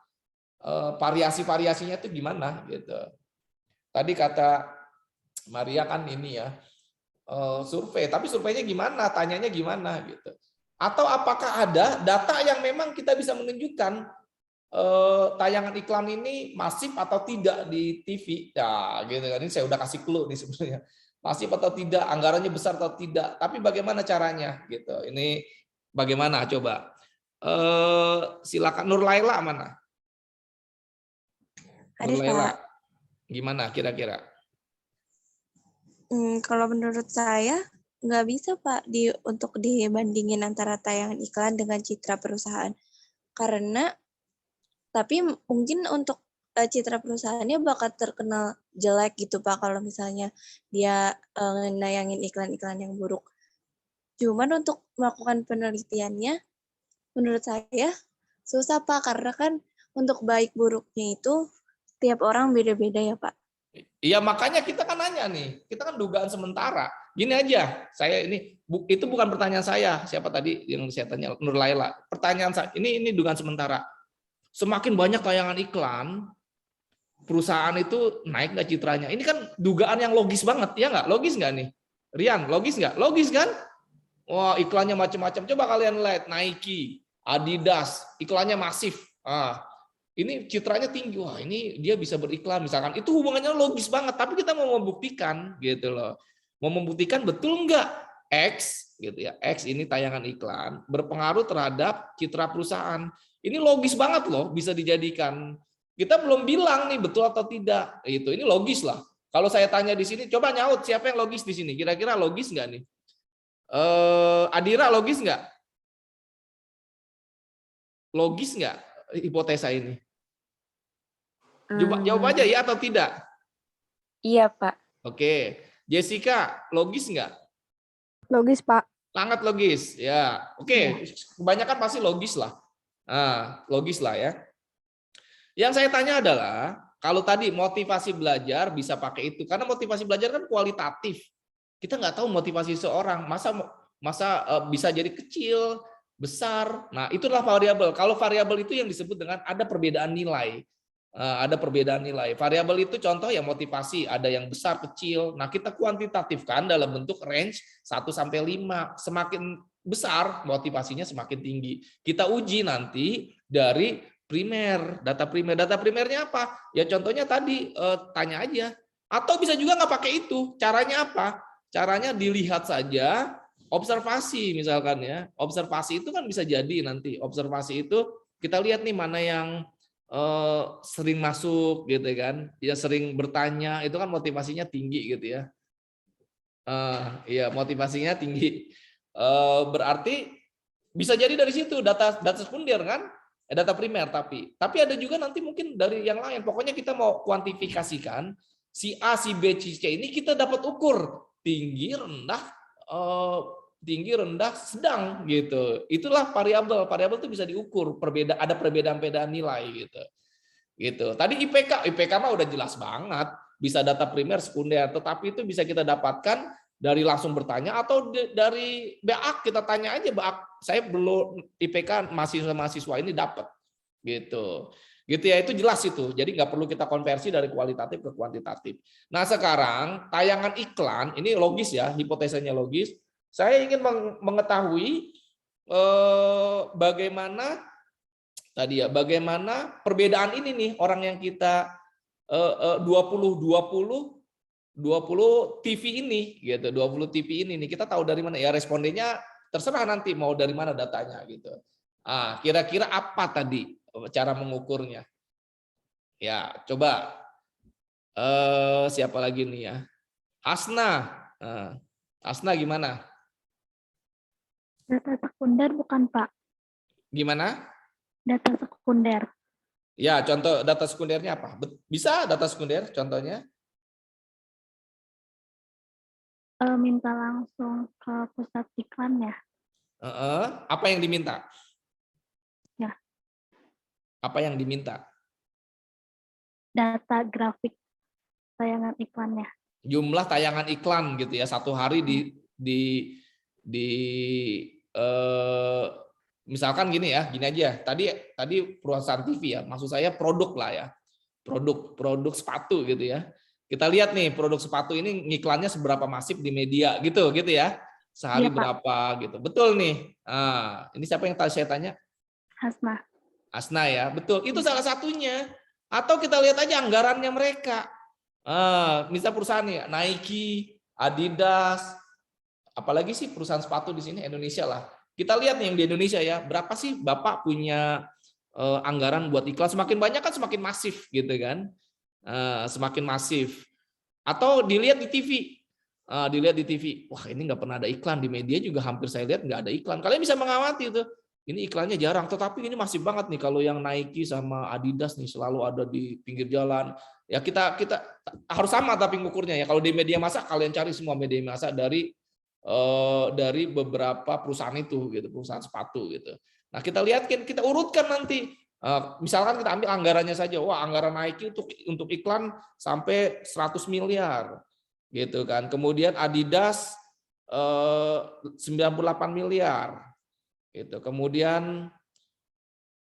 variasi-variasinya itu gimana gitu. Tadi kata Maria kan ini ya, survei, tapi surveinya gimana, tanyanya gimana gitu. Atau apakah ada data yang memang kita bisa menunjukkan tayangan iklan ini masif atau tidak di TV, ya gitu kan. Ini saya udah kasih clue nih sebenarnya, masif atau tidak, anggarannya besar atau tidak, tapi bagaimana caranya gitu. Ini bagaimana coba, silakan Nur Laila mana? Nur Laila, gimana kira-kira? Kalau menurut saya nggak bisa Pak untuk dibandingin antara tayangan iklan dengan citra perusahaan, karena tapi mungkin untuk citra perusahaannya bakal terkenal jelek gitu Pak kalau misalnya dia nayangin iklan-iklan yang buruk. Cuman untuk melakukan penelitiannya menurut saya susah Pak, karena kan untuk baik buruknya itu tiap orang beda-beda ya Pak. Iya, makanya kita kan nanya nih, kita kan dugaan sementara. Gini aja, saya ini itu bukan pertanyaan saya. Siapa tadi yang saya tanya? Nur Laila. Pertanyaan saya ini dugaan sementara. Semakin banyak tayangan iklan, perusahaan itu naik nggak citranya? Ini kan dugaan yang logis banget, ya nggak? Logis nggak nih? Rian, logis nggak? Logis kan? Wah, iklannya macam-macam. Coba kalian lihat Nike, Adidas, iklannya masif. Ini citranya tinggi. Wah, ini dia bisa beriklan misalkan. Itu hubungannya logis banget, tapi kita mau membuktikan gitu loh. Mau membuktikan betul nggak X gitu ya. X ini tayangan iklan berpengaruh terhadap citra perusahaan. Ini logis banget loh, bisa dijadikan. Kita belum bilang nih betul atau tidak. Ini logis lah. Kalau saya tanya di sini, coba nyaut siapa yang logis di sini? Kira-kira logis nggak nih? Adira logis nggak? Logis nggak hipotesa ini? Jawab aja ya atau tidak. Iya, Pak. Oke. Jessica, logis nggak? Logis, Pak. Sangat logis. Ya. Oke. Kebanyakan pasti logis lah. Nah, logis lah ya. Yang saya tanya adalah, kalau tadi motivasi belajar bisa pakai itu. Karena motivasi belajar kan kualitatif. Kita nggak tahu motivasi seorang. Masa bisa jadi kecil, besar. Nah, itulah variabel. Kalau variabel itu yang disebut dengan ada perbedaan nilai. Ada perbedaan nilai. Variabel itu contoh ya motivasi, ada yang besar, kecil. Nah, kita kuantitatifkan dalam bentuk range 1 sampai 5. Semakin besar motivasinya semakin tinggi. Kita uji nanti dari primer, data primer. Data primernya apa? Ya contohnya tadi tanya aja. Atau bisa juga nggak pakai itu. Caranya apa? Caranya dilihat saja observasi misalkan ya. Observasi itu kan bisa jadi nanti. Observasi itu kita lihat nih mana yang sering masuk gitu kan, ya sering bertanya, itu kan motivasinya tinggi gitu ya. Ya motivasinya tinggi. Berarti bisa jadi dari situ data sekunder kan, data primer tapi ada juga nanti mungkin dari yang lain. Pokoknya kita mau kuantifikasikan si A, si B, si C ini kita dapat ukur tinggi, rendah, sedang gitu. Itulah variabel. Variabel itu bisa diukur. Ada perbedaan-perbedaan nilai gitu. Gitu. Tadi IPK mah udah jelas banget. Bisa data primer, sekunder. Tetapi itu bisa kita dapatkan dari langsung bertanya atau dari BAK kita tanya aja BAK. Saya belum IPK mahasiswa ini dapat. Gitu. Gitu ya, itu jelas itu. Jadi nggak perlu kita konversi dari kualitatif ke kuantitatif. Nah sekarang tayangan iklan ini logis ya, hipotesanya logis. Saya ingin mengetahui bagaimana tadi ya, bagaimana perbedaan ini nih orang yang kita 20 TV ini gitu, 20 TV ini nih kita tahu dari mana ya, respondennya terserah nanti mau dari mana datanya gitu. Kira-kira apa tadi cara mengukurnya? Ya, coba siapa lagi nih ya? Asna. Asna gimana? Data sekunder bukan, Pak. Gimana? Data sekunder. Ya, contoh data sekundernya apa? Bisa data sekunder contohnya? Minta langsung ke pusat iklan ya. Apa yang diminta? Ya. Apa yang diminta? Data grafik tayangan iklannya. Jumlah tayangan iklan gitu ya, satu hari misalkan gini ya, gini aja. Tadi perusahaan TV ya, maksud saya produk lah ya, produk sepatu gitu ya. Kita lihat nih produk sepatu ini ngiklannya seberapa masif di media gitu ya, sehari Iya, Pak. berapa gitu. Betul nih. Ini siapa yang saya tanya? Asna ya, betul. Itu salah satunya. Atau kita lihat aja anggarannya mereka. Misal perusahaan nih, Nike, Adidas, apalagi sih perusahaan sepatu di sini Indonesia lah. Kita lihat nih yang di Indonesia ya, berapa sih Bapak punya anggaran buat iklan? Semakin banyak kan semakin masif gitu kan, semakin masif. Atau dilihat di TV, wah ini nggak pernah ada iklan, di media juga hampir saya lihat nggak ada iklan. Kalian bisa mengamati itu, ini iklannya jarang, tetapi ini masif banget nih kalau yang Nike sama Adidas nih selalu ada di pinggir jalan. Ya kita harus sama tapi ngukurnya ya. Kalau di media massa kalian cari semua media massa dari beberapa perusahaan itu gitu, perusahaan sepatu gitu. Nah, kita lihat, kita urutkan nanti. Misalkan kita ambil anggarannya saja. Wah, anggaran Nike untuk iklan sampai 100 miliar gitu kan. Kemudian Adidas 98 miliar. Gitu. Kemudian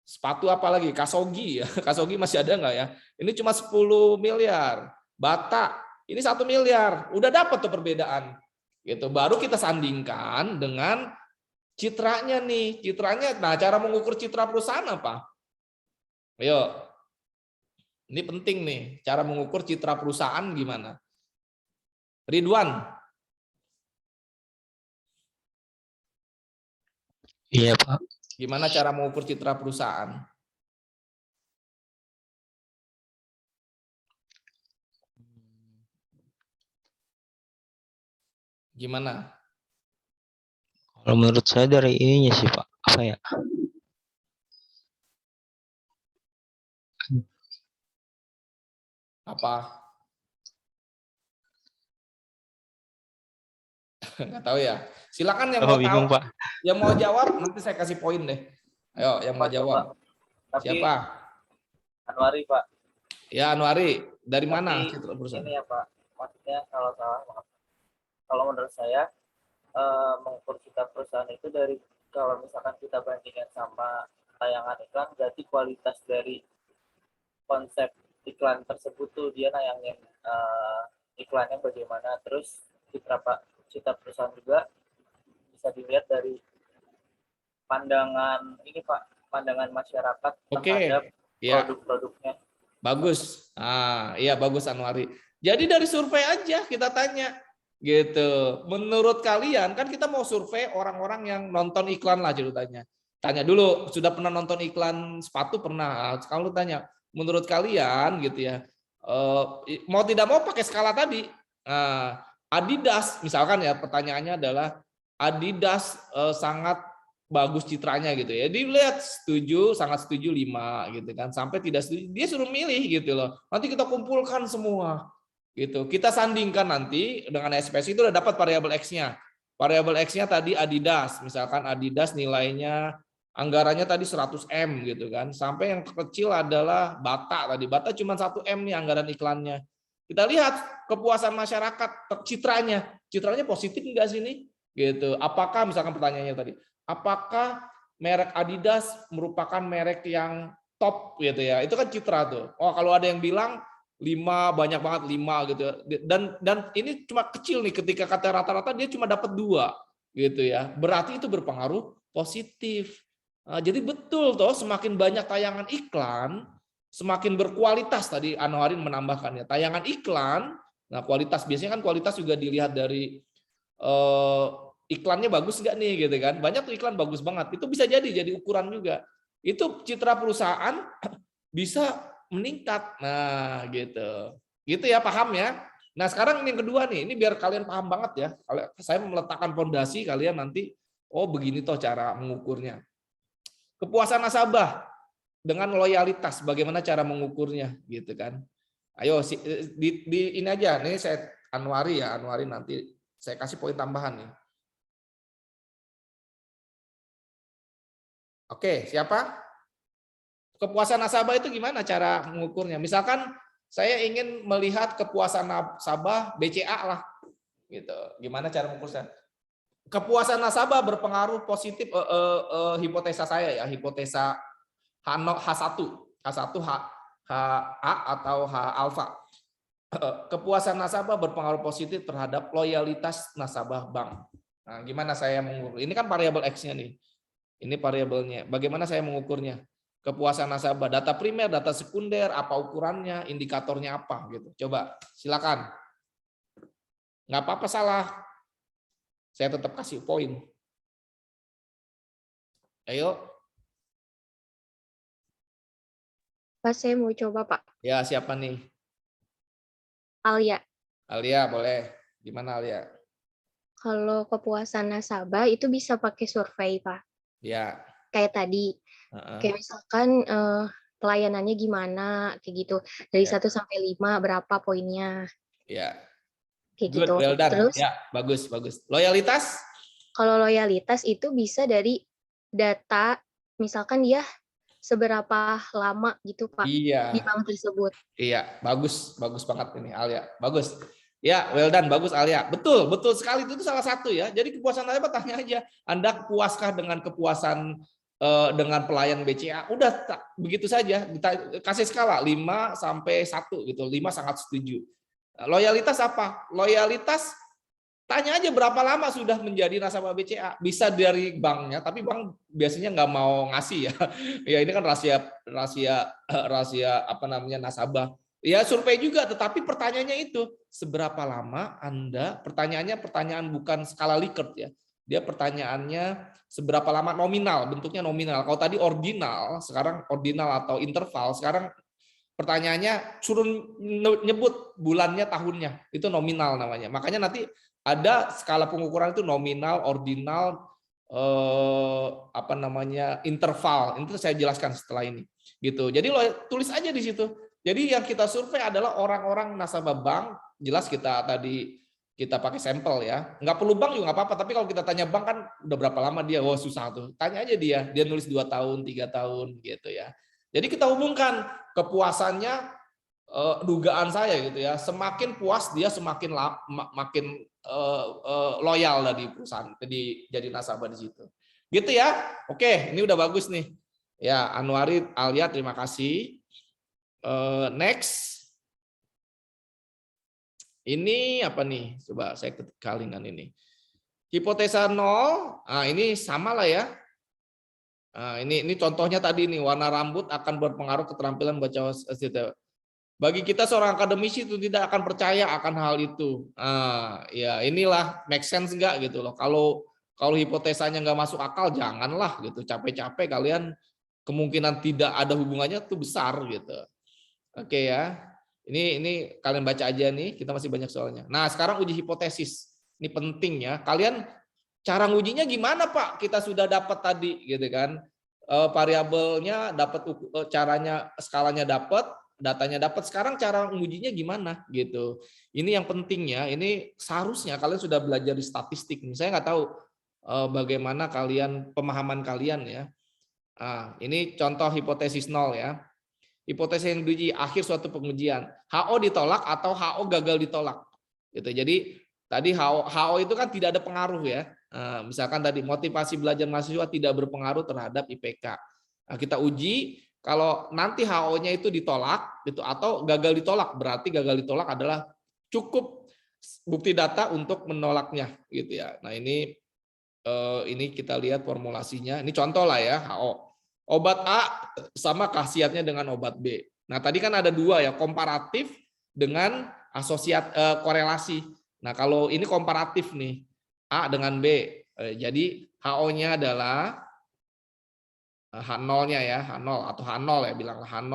sepatu apa lagi? Kasogi ya. Kasogi masih ada nggak ya? Ini cuma 10 miliar. Bata ini 1 miliar. Udah dapat tuh perbedaan. Gitu. Baru kita sandingkan dengan citranya nih. Citranya, nah cara mengukur citra perusahaan apa? Ayo. Ini penting nih. Cara mengukur citra perusahaan gimana? Ridwan. Iya, Pak. Gimana cara mengukur citra perusahaan? Gimana? Kalau menurut saya dari ininya sih, Pak. Apa ya? Apa? Nggak tahu ya. Silakan yang mau tahu. Bingung, Pak. Yang mau jawab nanti saya kasih poin deh. Ayo yang mau jawab. Siapa? Anwari, Pak. Ya Anwari. Dari Tapi mana citra perusahaan? Ini ya Pak, maksudnya kalau salah maaf. Kalau menurut saya mengukur citra perusahaan itu dari kalau misalkan kita bandingkan sama tayangan iklan, berarti kualitas dari konsep iklan tersebut tuh dia nayangin iklannya bagaimana, terus citra perusahaan juga bisa dilihat dari pandangan ini Pak, pandangan masyarakat terhadap produk-produknya. Bagus. Iya bagus Anwari. Jadi dari survei aja kita tanya gitu. Menurut kalian kan kita mau survei orang-orang yang nonton iklan lah ceritanya. Tanya dulu, sudah pernah nonton iklan sepatu pernah? Kalau tanya, menurut kalian gitu ya, mau tidak mau pakai skala tadi. Adidas misalkan ya, pertanyaannya adalah Adidas sangat bagus citranya gitu ya. Dilihat setuju, sangat setuju 5 gitu kan. Sampai tidak setuju, dia suruh milih gitu loh. Nanti kita kumpulkan semua gitu. Kita sandingkan nanti dengan SPS itu udah dapat variabel X-nya. Variabel X-nya tadi Adidas, misalkan Adidas nilainya anggarannya tadi 100 M gitu kan. Sampai yang kecil adalah Bata tadi. Bata cuma 1 M nih anggaran iklannya. Kita lihat kepuasan masyarakat citranya. Citranya positif enggak sih nih? Gitu. Apakah misalkan pertanyaannya tadi, apakah merek Adidas merupakan merek yang top gitu ya? Itu kan citra tuh. Oh, kalau ada yang bilang 5 banyak banget 5 gitu. Dan ini cuma kecil nih ketika kata rata-rata dia cuma dapat 2 gitu ya. Berarti itu berpengaruh positif. Nah, jadi betul toh semakin banyak tayangan iklan, semakin berkualitas tadi Anwarin menambahkannya. Tayangan iklan, nah kualitas biasanya kan kualitas juga dilihat dari iklannya bagus nggak nih gitu kan. Banyak tuh iklan bagus banget. Itu bisa jadi ukuran juga. Itu citra perusahaan bisa meningkat. Nah, gitu. Gitu ya, paham ya? Nah, sekarang yang kedua nih, ini biar kalian paham banget ya. Kalau saya meletakkan fondasi, kalian nanti oh begini toh cara mengukurnya. Kepuasan nasabah dengan loyalitas, bagaimana cara mengukurnya gitu kan. Ayo di ini aja. Nih saya Anwari ya, Anwari nanti saya kasih poin tambahan nih. Oke, siapa? Kepuasan nasabah itu gimana cara mengukurnya? Misalkan saya ingin melihat kepuasan nasabah BCA lah, gitu. Gimana cara mengukurnya? Kepuasan nasabah berpengaruh positif, hipotesa saya ya, hipotesa H1, HA atau H alfa. Kepuasan nasabah berpengaruh positif terhadap loyalitas nasabah bank. Nah, gimana saya mengukur? Ini kan variabel X-nya nih. Ini variabelnya. Bagaimana saya mengukurnya? Kepuasan nasabah, data primer, data sekunder, apa ukurannya, indikatornya apa gitu. Coba, silakan. Nggak apa-apa salah. Saya tetap kasih poin. Ayo. Pak, saya mau coba, Pak. Ya, siapa nih? Alia. Alia, boleh. Gimana Alia? Kalau kepuasan nasabah itu bisa pakai survei, Pak. Ya. Kayak tadi. Kayak misalkan pelayanannya gimana, kayak gitu. Dari 1 sampai 5 berapa poinnya. Ya. Kayak Good, gitu. well done. Terus ya, bagus. Loyalitas? Kalau loyalitas itu bisa dari data, misalkan dia seberapa lama gitu Pak di bank tersebut. Iya, bagus banget ini Alia. Bagus. Ya, well done, bagus Alia. Betul sekali itu salah satu ya. Jadi kepuasan apa tanya aja. Anda puaskah dengan kepuasan dengan pelayan BCA? Udah begitu saja. Kita kasih skala 5 sampai 1 gitu. 5 sangat setuju. Loyalitas apa? Loyalitas tanya aja berapa lama sudah menjadi nasabah BCA. Bisa dari banknya, tapi bank biasanya nggak mau ngasih ya. Ya ini kan rahasia apa namanya nasabah. Ya survei juga, tetapi pertanyaannya itu seberapa lama Anda? Pertanyaan bukan skala Likert ya. Dia pertanyaannya seberapa lama nominal, bentuknya nominal. Kalau tadi ordinal, sekarang ordinal atau interval. Sekarang pertanyaannya suruh nyebut bulannya, tahunnya. Itu nominal namanya. Makanya nanti ada skala pengukuran itu nominal, ordinal, apa namanya interval. Itu saya jelaskan setelah ini. Gitu. Jadi tulis aja di situ. Jadi yang kita survei adalah orang-orang nasabah bank, jelas kita pakai sampel ya. Nggak perlu bank juga nggak apa-apa, tapi kalau kita tanya bank kan udah berapa lama dia, wah susah tuh. Tanya aja dia nulis 2 tahun, 3 tahun gitu ya. Jadi kita hubungkan kepuasannya, dugaan saya gitu ya, semakin puas dia semakin makin loyal dari perusahaan, jadi nasabah di situ. Gitu ya. Oke, ini udah bagus nih. Ya, Anwari, Alia, terima kasih. Next. Ini apa nih? Coba saya kalikan ini. Hipotesa 0, nah ini sama lah ya. Nah, ini contohnya tadi nih, warna rambut akan berpengaruh keterampilan baca STT. Bagi kita seorang akademisi itu tidak akan percaya akan hal itu. Nah, ya inilah make sense enggak gitu loh. Kalau hipotesanya nggak masuk akal, janganlah gitu. Capek-capek kalian kemungkinan tidak ada hubungannya tuh besar gitu. Oke ya. Ini kalian baca aja nih, kita masih banyak soalnya. Nah, sekarang uji hipotesis. Ini penting ya. Kalian cara ngujinya gimana, Pak? Kita sudah dapat tadi gitu kan. Variabelnya dapat, caranya, skalanya dapat, datanya dapat. Sekarang cara ngujinya gimana gitu. Ini yang penting ya. Ini seharusnya kalian sudah belajar di statistik. Saya nggak tahu bagaimana pemahaman kalian ya. Nah, ini contoh hipotesis 0 ya. Hipotesis yang diuji akhir suatu pengujian. HO ditolak atau HO gagal ditolak. Gitu. Jadi tadi HO itu kan tidak ada pengaruh ya. Nah, misalkan tadi motivasi belajar mahasiswa tidak berpengaruh terhadap IPK. Nah, kita uji kalau nanti HO-nya itu ditolak gitu atau gagal ditolak, berarti gagal ditolak adalah cukup bukti data untuk menolaknya gitu ya. Nah, ini kita lihat formulasinya. Ini contoh lah ya, HO. Obat A sama khasiatnya dengan obat B. Nah, tadi kan ada 2 ya, komparatif dengan korelasi. Nah, kalau ini komparatif nih, A dengan B. Jadi HO-nya adalah H0-nya ya, H0 atau H0 ya, bilanglah H0,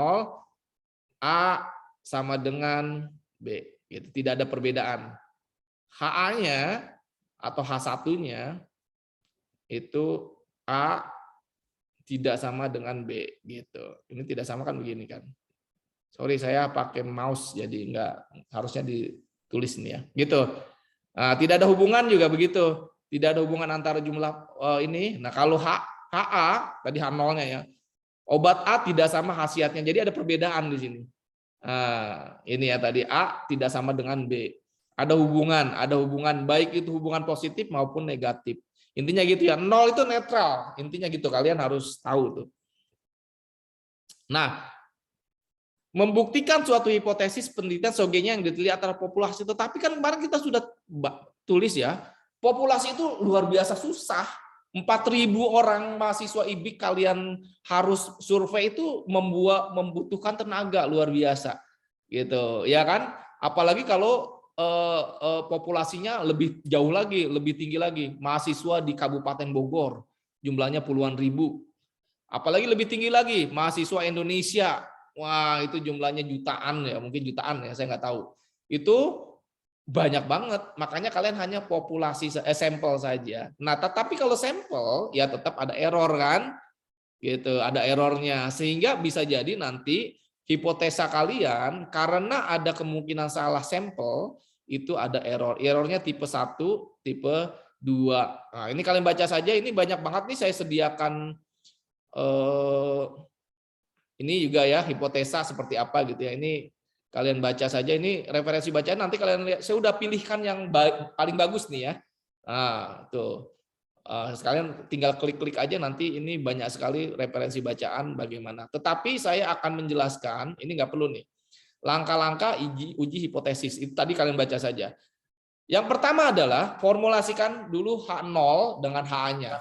A sama dengan B. Gitu. Tidak ada perbedaan. HA-nya atau H1-nya itu A tidak sama dengan B gitu. Ini tidak sama kan begini kan. Sorry saya pakai mouse jadi enggak, harusnya ditulis nih ya. Gitu. Nah, tidak ada hubungan juga begitu. Tidak ada hubungan antara jumlah ini. Nah, kalau HA tadi H0-nya ya. Obat A tidak sama khasiatnya. Jadi ada perbedaan di sini. Nah, ini ya tadi A tidak sama dengan B. Ada hubungan baik itu hubungan positif maupun negatif. Intinya gitu ya, 0 itu netral. Intinya gitu, kalian harus tahu tuh. Nah, membuktikan suatu hipotesis penelitian SOG-nya yang diteliti antara populasi. Tetapi kan kemarin kita sudah tulis ya, populasi itu luar biasa susah. 4.000 orang mahasiswa IBIK kalian harus survei itu membutuhkan tenaga luar biasa. Gitu, ya kan? Apalagi kalau populasinya lebih jauh lagi, lebih tinggi lagi. Mahasiswa di Kabupaten Bogor, jumlahnya puluhan ribu. Apalagi lebih tinggi lagi, mahasiswa Indonesia. Wah, itu jumlahnya jutaan ya, mungkin jutaan ya, saya nggak tahu. Itu banyak banget, makanya kalian hanya populasi sampel saja. Nah, tetapi kalau sampel, ya tetap ada error kan? Gitu, ada errornya. Sehingga bisa jadi nanti hipotesa kalian, karena ada kemungkinan salah sampel, itu ada error. Errornya tipe 1, tipe 2. Nah, ini kalian baca saja, ini banyak banget nih saya sediakan. Ini juga ya, hipotesa seperti apa gitu ya. Ini kalian baca saja, ini referensi bacaan, nanti kalian lihat. Saya udah pilihkan yang paling bagus nih ya. Nah, tuh. Sekalian tinggal klik-klik aja, nanti ini banyak sekali referensi bacaan bagaimana. Tetapi saya akan menjelaskan, ini nggak perlu nih, langkah-langkah uji hipotesis. Itu tadi kalian baca saja. Yang pertama adalah formulasikan dulu H0 dengan HA-nya.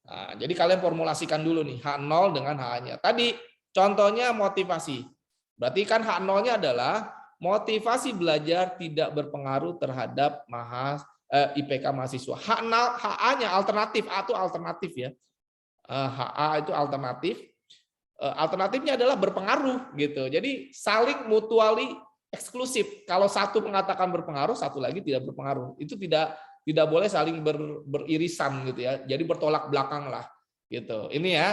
Nah, jadi kalian formulasikan dulu nih H0 dengan HA-nya. Tadi contohnya motivasi. Berarti kan H0-nya adalah motivasi belajar tidak berpengaruh terhadap IPK mahasiswa. HA-nya alternatif, A itu alternatif ya. HA itu alternatif. Alternatifnya adalah berpengaruh gitu. Jadi saling mutually eksklusif. Kalau satu mengatakan berpengaruh, satu lagi tidak berpengaruh. Itu tidak boleh saling beririsan gitu ya. Jadi bertolak belakang lah gitu. Ini ya.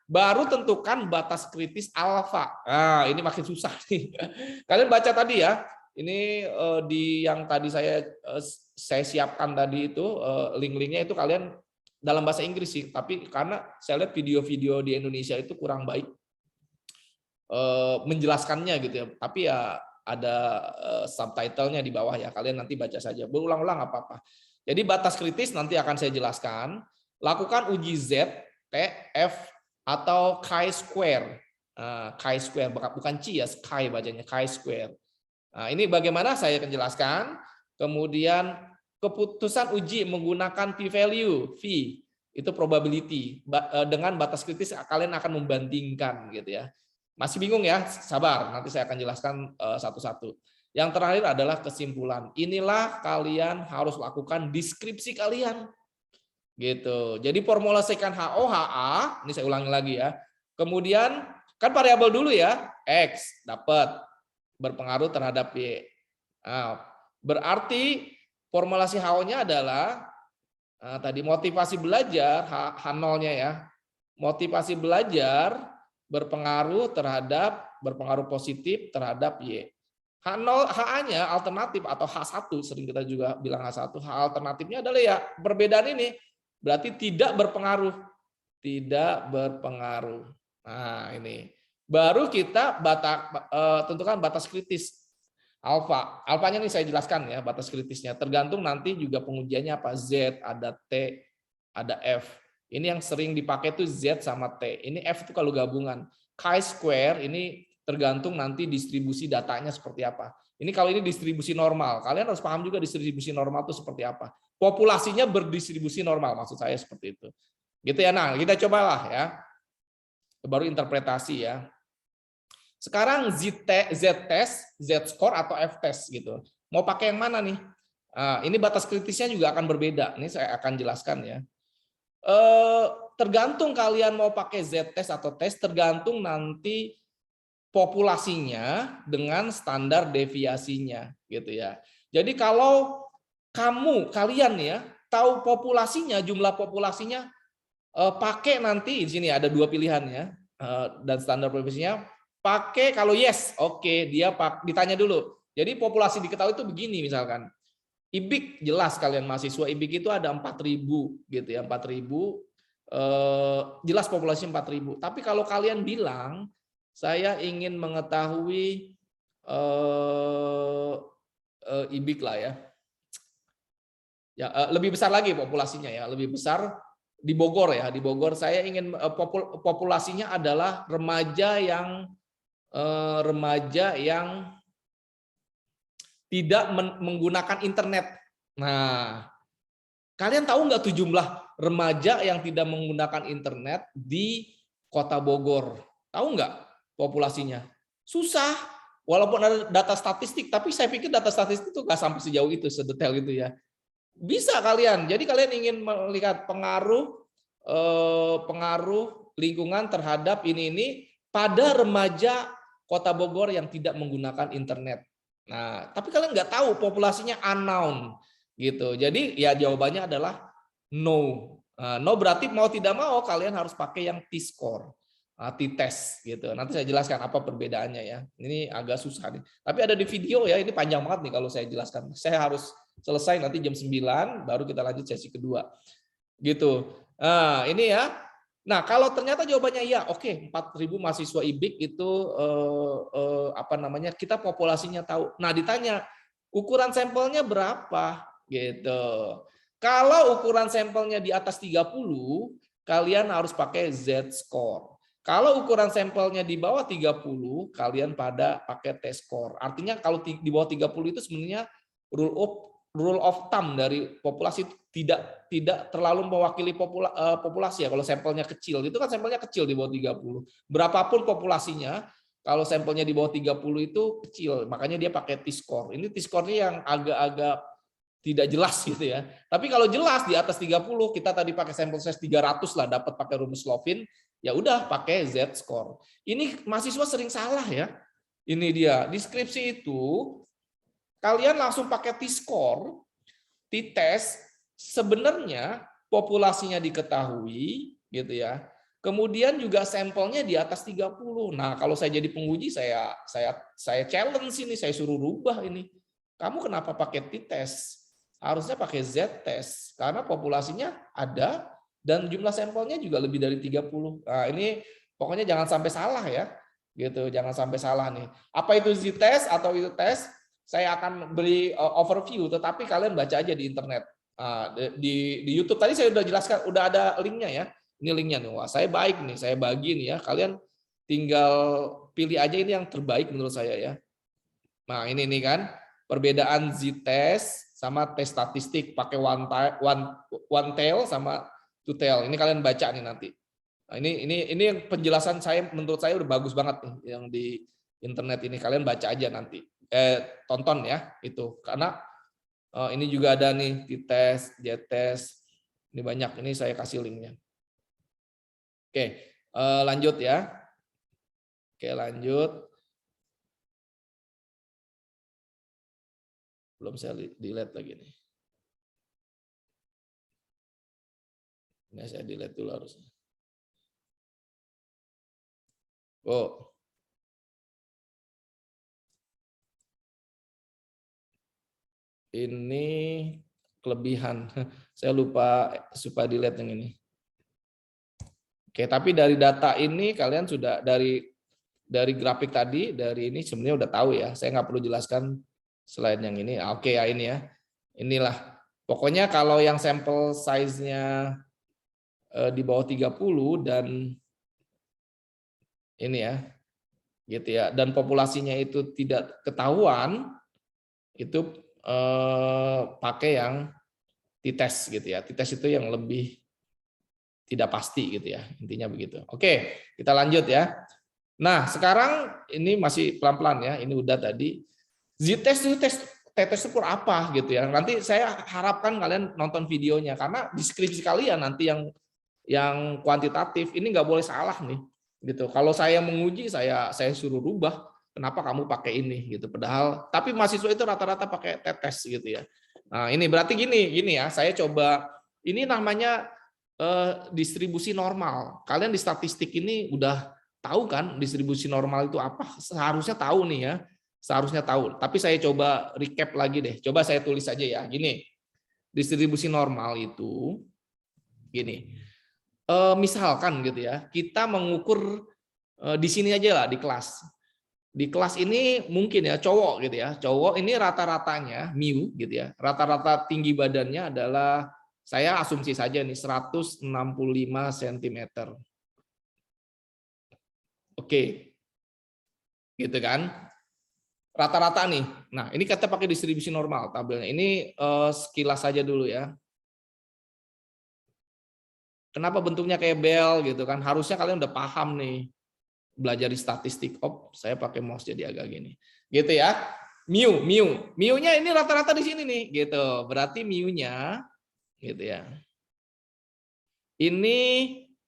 baru tentukan batas kritis alfa. Nah, ini makin susah nih. Kalian baca tadi ya. Ini di yang tadi saya siapkan tadi itu link-linknya itu kalian dalam bahasa Inggris sih. Tapi karena saya lihat video-video di Indonesia itu kurang baik menjelaskannya gitu ya. Tapi ya ada subtitlenya di bawah ya. Kalian nanti baca saja. Berulang-ulang apa-apa. Jadi batas kritis nanti akan saya jelaskan. Lakukan uji Z, T, F, atau chi-square. Chi-square, bukan chi ya, chi bacanya, chi-square. Nah, ini bagaimana saya akan jelaskan. Kemudian keputusan uji menggunakan p-value, V, itu probability. Dengan batas kritis kalian akan membandingkan gitu ya. Masih bingung ya? Sabar, nanti saya akan jelaskan satu-satu. Yang terakhir adalah kesimpulan. Inilah kalian harus lakukan deskripsi kalian. Gitu. Jadi formulasikan HO, HA, ini saya ulangi lagi ya. Kemudian kan variabel dulu ya, X dapat berpengaruh terhadap Y. Nah, berarti formulasi HO-nya adalah tadi motivasi belajar, H0-nya ya. Motivasi belajar berpengaruh positif terhadap Y. H0, HA-nya alternatif atau H1, sering kita juga bilang H1, H alternatifnya adalah ya perbedaan ini. Berarti tidak berpengaruh. Tidak berpengaruh. Nah, ini. Baru kita tentukan batas kritis. Alfa. Alfanya ini saya jelaskan ya, batas kritisnya. Tergantung nanti juga pengujiannya apa. Z, ada T, ada F. Ini yang sering dipakai itu Z sama T. Ini F itu kalau gabungan. Chi-square ini tergantung nanti distribusi datanya seperti apa. Ini kalau ini distribusi normal. Kalian harus paham juga distribusi normal itu seperti apa. Populasinya berdistribusi normal, maksud saya seperti itu. Gitu ya. Nah, kita cobalah ya. Baru interpretasi ya. Sekarang Z-test, Z-score atau F-test gitu. Mau pakai yang mana nih? Ini batas kritisnya juga akan berbeda. Ini saya akan jelaskan ya. Tergantung kalian mau pakai Z-test atau tes, tergantung nanti populasinya dengan standar deviasinya gitu ya. Jadi kalau kalian ya tahu populasinya, jumlah populasinya, pakai nanti di sini ada dua pilihan ya, dan standar deviasinya pakai kalau yes, oke, dia ditanya dulu. Jadi populasi diketahui itu begini misalkan. IBIK jelas kalian mahasiswa IBIK itu ada 4.000 gitu ya, 4.000 jelas populasi 4.000. Tapi kalau kalian bilang saya ingin mengetahui IBIK lah ya. Ya, lebih besar lagi populasinya ya, lebih besar di Bogor ya. Di Bogor saya ingin populasinya adalah remaja yang tidak menggunakan internet. Nah, kalian tahu nggak tuh jumlah remaja yang tidak menggunakan internet di Kota Bogor? Tahu nggak populasinya? Susah. Walaupun ada data statistik, tapi saya pikir data statistik itu nggak sampai sejauh itu, sedetail itu ya. Bisa kalian. Jadi kalian ingin melihat pengaruh lingkungan terhadap ini pada remaja Kota Bogor yang tidak menggunakan internet. Nah, tapi kalian nggak tahu populasinya unknown gitu. Jadi ya jawabannya adalah no. No berarti mau tidak mau kalian harus pakai yang T-score, T-test gitu. Nanti saya jelaskan apa perbedaannya ya. Ini agak susah nih. Tapi ada di video ya. Ini panjang banget nih kalau saya jelaskan. Saya harus selesai nanti jam 9 baru kita lanjut sesi kedua. Gitu. Nah, ini ya. Nah, kalau ternyata jawabannya ya, oke, 4.000 mahasiswa IBIK itu kita populasinya tahu. Nah, ditanya ukuran sampelnya berapa gitu. Kalau ukuran sampelnya di atas 30, kalian harus pakai Z-score. Kalau ukuran sampelnya di bawah 30, kalian pakai T-score. Artinya kalau di bawah 30 itu sebenarnya rule of thumb dari populasi tidak terlalu mewakili populasi ya. Kalau sampelnya kecil, itu kan sampelnya kecil di bawah 30. Berapapun populasinya, kalau sampelnya di bawah 30 itu kecil, makanya dia pakai T-score. Ini T-score-nya yang agak-agak tidak jelas gitu ya. Tapi kalau jelas di atas 30, kita tadi pakai sampel size 300 lah, dapat pakai rumus Slovin, ya udah pakai Z-score. Ini mahasiswa sering salah ya. Ini dia, deskripsi itu kalian langsung pakai T-score, T-test, sebenarnya populasinya diketahui gitu ya. Kemudian juga sampelnya di atas 30. Nah, kalau saya jadi penguji, saya challenge ini, saya suruh rubah ini. Kamu kenapa pakai t-test? Harusnya pakai z-test karena populasinya ada dan jumlah sampelnya juga lebih dari 30. Nah, ini pokoknya jangan sampai salah ya. Gitu, jangan sampai salah nih. Apa itu z-test atau itu tes? Saya akan beri overview, tetapi kalian baca aja di internet. Di YouTube tadi saya udah jelaskan, udah ada linknya ya. Ini linknya nih. Wah, saya baik nih, saya bagi nih ya. Kalian tinggal pilih aja ini yang terbaik menurut saya ya. Nah, ini nih kan perbedaan z-test sama tes statistik pakai one tail sama two tail. Ini kalian baca nih nanti. Nah, ini penjelasan saya menurut saya udah bagus banget nih yang di internet ini. Kalian baca aja nanti. Tonton ya itu. Karena ini juga ada nih t-test, z-test. Ini banyak, ini saya kasih linknya. Oke, lanjut ya. Oke, lanjut. Belum saya delete lagi nih. Ini saya delete dulu harusnya. Oh. Ini kelebihan. Saya lupa supaya delete yang ini. Oke, tapi dari data ini kalian sudah dari grafik tadi, dari ini sebenarnya udah tahu ya. Saya nggak perlu jelaskan selain yang ini. Oke ya ini ya. Inilah. Pokoknya kalau yang sampel size-nya di bawah 30 dan ini ya. Gitu ya. Dan populasinya itu tidak ketahuan, itu pakai yang t-test gitu ya. T-test itu yang lebih tidak pasti gitu ya, intinya begitu. Oke, kita lanjut ya. Nah, sekarang ini masih pelan-pelan ya, ini udah tadi. Z-test itu tes ukur apa gitu ya. Nanti saya harapkan kalian nonton videonya, karena deskripsi kalian nanti yang kuantitatif, ini nggak boleh salah nih. Gitu. Kalau saya menguji, saya suruh rubah, kenapa kamu pakai ini gitu. Padahal, tapi mahasiswa itu rata-rata pakai tes gitu ya. Nah, ini berarti gini ya, saya coba, ini namanya distribusi normal. Kalian di statistik ini udah tahu kan distribusi normal itu apa? Seharusnya tahu nih ya. Seharusnya tahu. Tapi saya coba recap lagi deh. Coba saya tulis aja ya. Gini. Distribusi normal itu gini. Misalkan gitu ya. Kita mengukur di sini aja lah di kelas. Di kelas ini mungkin ya cowok gitu ya. Cowok ini rata-ratanya mu gitu ya. Rata-rata tinggi badannya adalah, saya asumsi saja nih 165 cm. Oke. Gitu kan? Rata-rata nih. Nah, ini kita pakai distribusi normal tabelnya. Ini sekilas saja dulu ya. Kenapa bentuknya kayak bel gitu kan? Harusnya kalian udah paham nih. Belajar di statistik. Oh, saya pakai mouse jadi agak gini. Gitu ya. Mu-nya ini rata-rata di sini nih, gitu. Berarti mu-nya gitu ya. Ini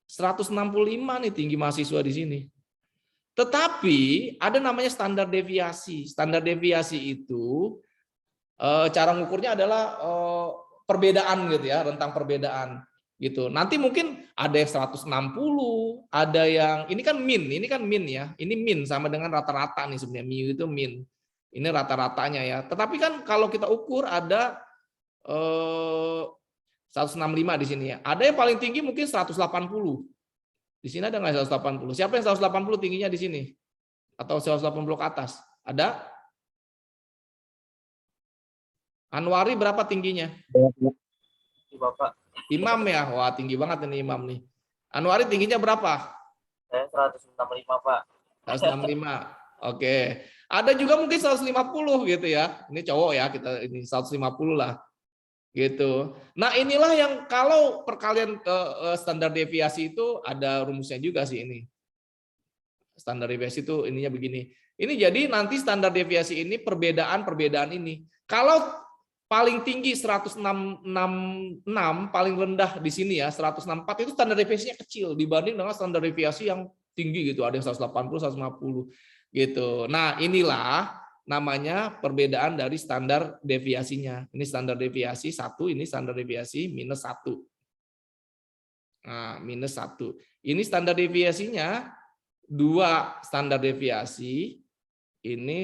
165 nih tinggi mahasiswa di sini. Tetapi ada namanya standar deviasi. Standar deviasi itu cara ngukurnya adalah perbedaan gitu ya, rentang perbedaan gitu. Nanti mungkin ada yang 160, ada yang ini kan min ya. Ini min sama dengan rata-rata nih sebenarnya. Mu itu min. Ini rata-ratanya ya. Tetapi kan kalau kita ukur ada 165 di sini ya. Ada yang paling tinggi mungkin 180. Di sini ada nggak 180? Siapa yang 180 tingginya di sini? Atau 180 ke atas? Ada? Anwari berapa tingginya? Bapak. Imam ya? Wah, tinggi banget ini Imam nih. Anwari tingginya berapa? Saya 165, Pak. 165. Oke. Ada juga mungkin 150 gitu ya. Ini cowok ya, kita ini 150 lah. Gitu. Nah, inilah yang kalau perkalian ke standar deviasi itu ada rumusnya juga sih ini. Standar deviasi itu ininya begini. Ini jadi nanti standar deviasi ini perbedaan ini. Kalau paling tinggi 166, paling rendah di sini ya 164, itu standar deviasinya kecil dibanding dengan standar deviasi yang tinggi gitu. Ada yang 180, 150 gitu. Nah, inilah namanya perbedaan dari standar deviasinya. Ini standar deviasi 1, ini standar deviasi -1. Nah, minus 1. Ini standar deviasinya 2 standar deviasi. Ini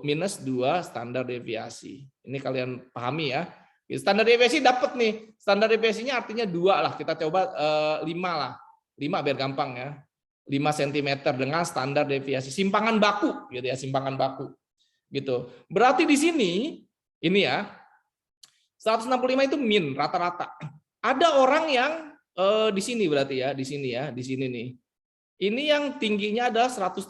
minus 2 standar deviasi. Ini kalian pahami ya. Standar deviasi dapat nih. Standar deviasinya artinya 2 lah. Kita coba 5 lah. 5 biar gampang ya. 5 cm dengan standar deviasi. Simpangan baku gitu ya, simpangan baku. Gitu. Berarti di sini ini ya. 165 itu min rata-rata. Ada orang yang di sini berarti ya, di sini ya, di sini nih. Ini yang tingginya adalah 170.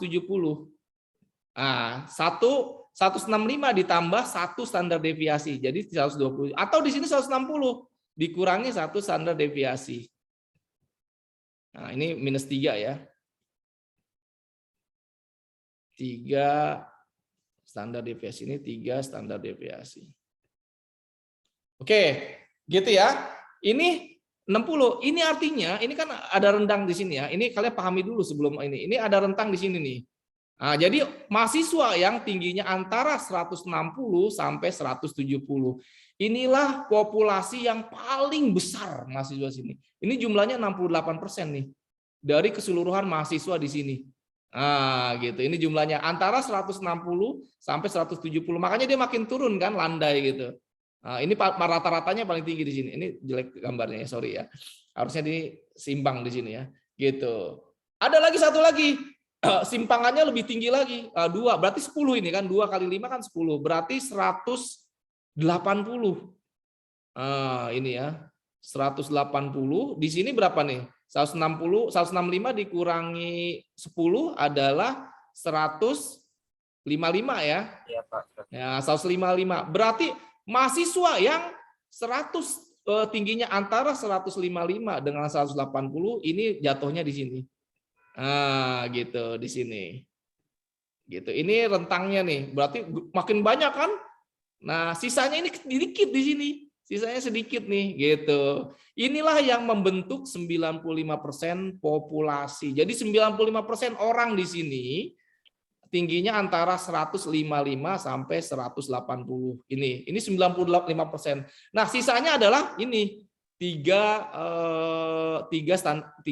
Nah, 165 ditambah 1 standar deviasi, jadi 120. Atau di sini 160 dikurangi 1 standar deviasi. Nah, ini minus 3 ya. 3 standar deviasi, ini 3 standar deviasi. Oke, gitu ya. Ini 60. Ini artinya, ini kan ada rentang di sini ya. Ini kalian pahami dulu sebelum ini. Ini ada rentang di sini nih. Nah, jadi mahasiswa yang tingginya antara 160 sampai 170. Inilah populasi yang paling besar mahasiswa sini. Ini jumlahnya 68% nih. Dari keseluruhan mahasiswa di sini. Nah, gitu. Ini jumlahnya antara 160 sampai 170. Makanya dia makin turun kan, landai gitu. Nah, ini rata-ratanya paling tinggi di sini. Ini jelek gambarnya ya, sorry ya. Harusnya disimbang di sini ya. Gitu. Ada lagi satu lagi. Simpangannya lebih tinggi lagi. 2, berarti 10 ini kan. 2 kali 5 kan 10. Berarti 180. Ini ya. 180. Di sini berapa nih? 165 dikurangi 10 adalah 155 ya. Iya, Pak. Ya, 155. Berarti mahasiswa yang 100 tingginya antara 155 dengan 180 ini jatuhnya di sini. Nah, gitu di sini. Gitu. Ini rentangnya nih. Berarti makin banyak kan? Nah, sisanya ini sedikit di sini. Sisanya sedikit nih, gitu. Inilah yang membentuk 95% populasi. Jadi 95% orang di sini tingginya antara 155 sampai 180. Ini 95%. Nah, sisanya adalah ini 3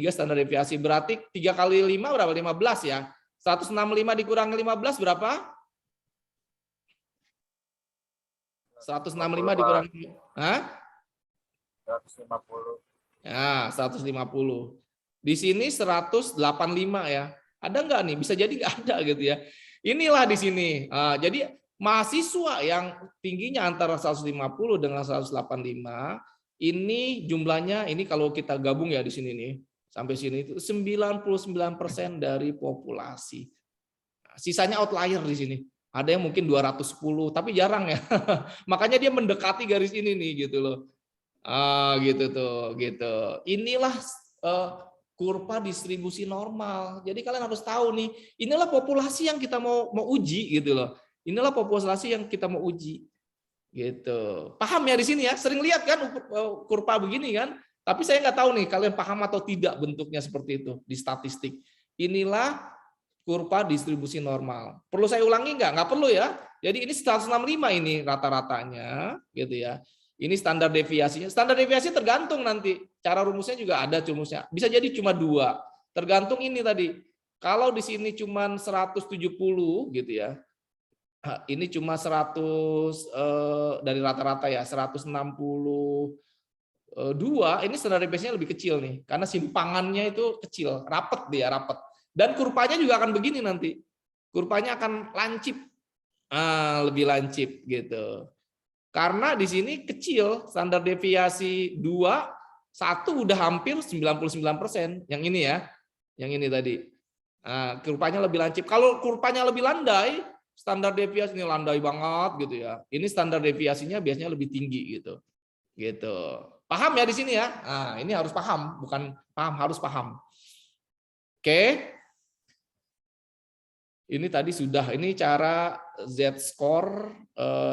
standar deviasi. Berarti 3 kali 5 berapa? 15 ya. 165 dikurangi 15 berapa? 165 dikurangi 150. Ya, 150. Di sini 185 ya. Ada nggak nih? Bisa jadi nggak ada gitu ya. Inilah di sini. Jadi mahasiswa yang tingginya antara 150 dengan 185 ini jumlahnya, ini kalau kita gabung ya di sini nih sampai sini itu 99% dari populasi. Sisanya outlier di sini. Ada yang mungkin 210, tapi jarang ya. Makanya dia mendekati garis ini nih gitu loh. Gitu tuh, gitu. Inilah kurva distribusi normal. Jadi kalian harus tahu nih, inilah populasi yang kita mau uji gitu loh. Inilah populasi yang kita mau uji. Gitu. Paham ya di sini ya? Sering lihat kan kurva begini kan? Tapi saya nggak tahu nih kalian paham atau tidak bentuknya seperti itu di statistik. Inilah kurva distribusi normal. Perlu saya ulangi nggak? Nggak perlu ya. Jadi ini 165 ini rata-ratanya, gitu ya. Ini standar deviasinya. Standar deviasi tergantung nanti. Cara rumusnya juga ada rumusnya. Bisa jadi cuma 2. Tergantung ini tadi. Kalau di sini cuma 170 gitu ya. Ini cuma 100 dari rata-rata ya, 162. Ini standar deviasinya lebih kecil nih. Karena simpangannya itu kecil, rapet dia, rapet. Dan kurvanya juga akan begini nanti. Kurvanya akan lancip. Lebih lancip gitu. Karena di sini kecil, standar deviasi 2, 1 udah hampir 99%. Yang ini ya. Yang ini tadi. Kurvanya lebih lancip. Kalau kurvanya lebih landai, standar deviasi ini landai banget gitu ya. Ini standar deviasinya biasanya lebih tinggi gitu. Gitu. Paham ya di sini ya? Nah, ini harus paham, bukan paham, harus paham. Oke. Ini tadi sudah, ini cara Z-score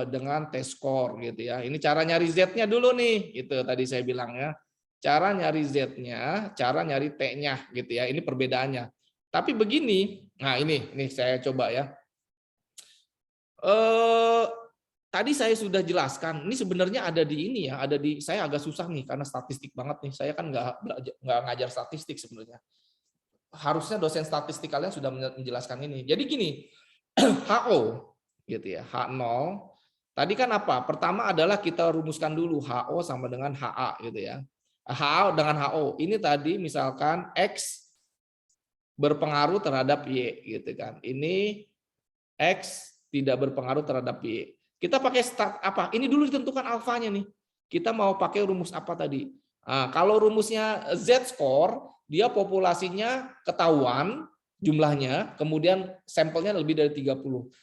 dengan T-score gitu ya. Ini cara nyari Z-nya dulu nih, gitu tadi saya bilang ya. Cara nyari Z-nya, cara nyari T-nya gitu ya. Ini perbedaannya. Tapi begini, nah ini saya coba ya. tadi saya sudah jelaskan, ini sebenarnya ada di ini ya, saya agak susah nih karena statistik banget nih. Saya kan nggak ngajar statistik sebenarnya. Harusnya dosen statistik kalian sudah menjelaskan ini. Jadi gini, HO gitu ya, H0. Tadi kan apa? Pertama adalah kita rumuskan dulu HO sama dengan HA gitu ya. HA dengan HO. Ini tadi misalkan X berpengaruh terhadap Y gitu kan. Ini X tidak berpengaruh terhadap Y. Kita pakai start apa? Ini dulu ditentukan alfanya nih. Kita mau pakai rumus apa tadi? Nah, kalau rumusnya Z-score, dia populasinya ketahuan jumlahnya, kemudian sampelnya lebih dari 30.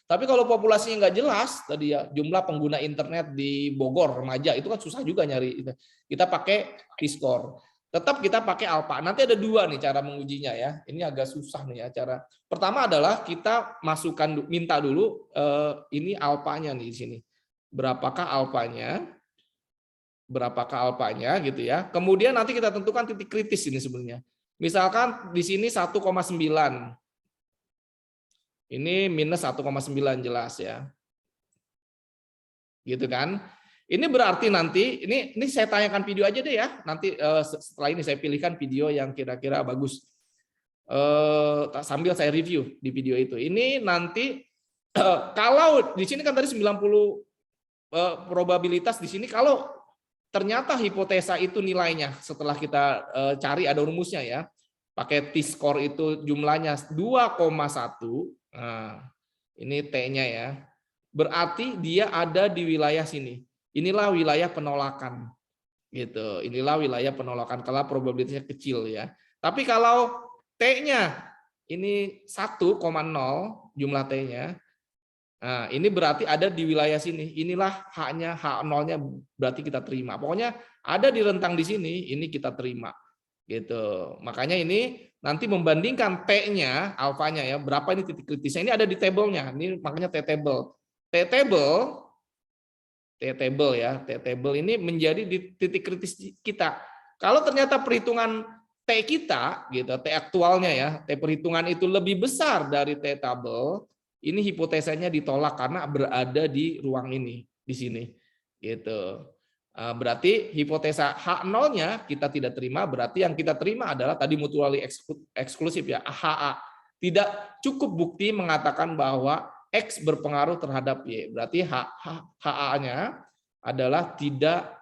Tapi kalau populasinya nggak jelas, tadi ya jumlah pengguna internet di Bogor, remaja, itu kan susah juga nyari. Kita pakai T-score. Tetap kita pakai alfa. Nanti ada dua nih cara mengujinya ya. Ini agak susah nih ya cara. Pertama adalah kita masukkan, minta dulu ini alfanya nih di sini. Berapakah alfanya? Berapakah alfanya gitu ya. Kemudian nanti kita tentukan titik kritis ini sebenarnya. Misalkan di sini 1,9. Ini minus 1,9 jelas ya. Gitu kan? Ini berarti nanti, ini saya tanyakan video aja deh ya. Nanti setelah ini saya pilihkan video yang kira-kira bagus. Sambil saya review di video itu. Ini nanti kalau di sini kan tadi 90 probabilitas di sini, kalau ternyata hipotesa itu nilainya setelah kita cari ada rumusnya ya. Pakai T-score itu jumlahnya 2,1. Nah, ini T-nya ya. Berarti dia ada di wilayah sini. Inilah wilayah penolakan, gitu. Inilah wilayah penolakan kalau probabilitasnya kecil ya. Tapi kalau T-nya ini 1,0 jumlah T-nya, nah ini berarti ada di wilayah sini. Inilah H-nya, H0-nya berarti kita terima. Pokoknya ada di rentang di sini, ini kita terima, gitu. Makanya ini nanti membandingkan T-nya, alfanya ya, berapa ini titik kritisnya. Ini ada di tabelnya. Ini makanya T-table. T-table ya, T-table ini menjadi di titik kritis kita. Kalau ternyata perhitungan T kita, gitu, T aktualnya ya, T perhitungan itu lebih besar dari T-table, ini hipotesanya ditolak karena berada di ruang ini, di sini, gitu. Berarti hipotesa H0-nya kita tidak terima, berarti yang kita terima adalah tadi mutually eksklusif ya, HA. Tidak cukup bukti mengatakan bahwa X berpengaruh terhadap Y. Berarti HA-nya adalah tidak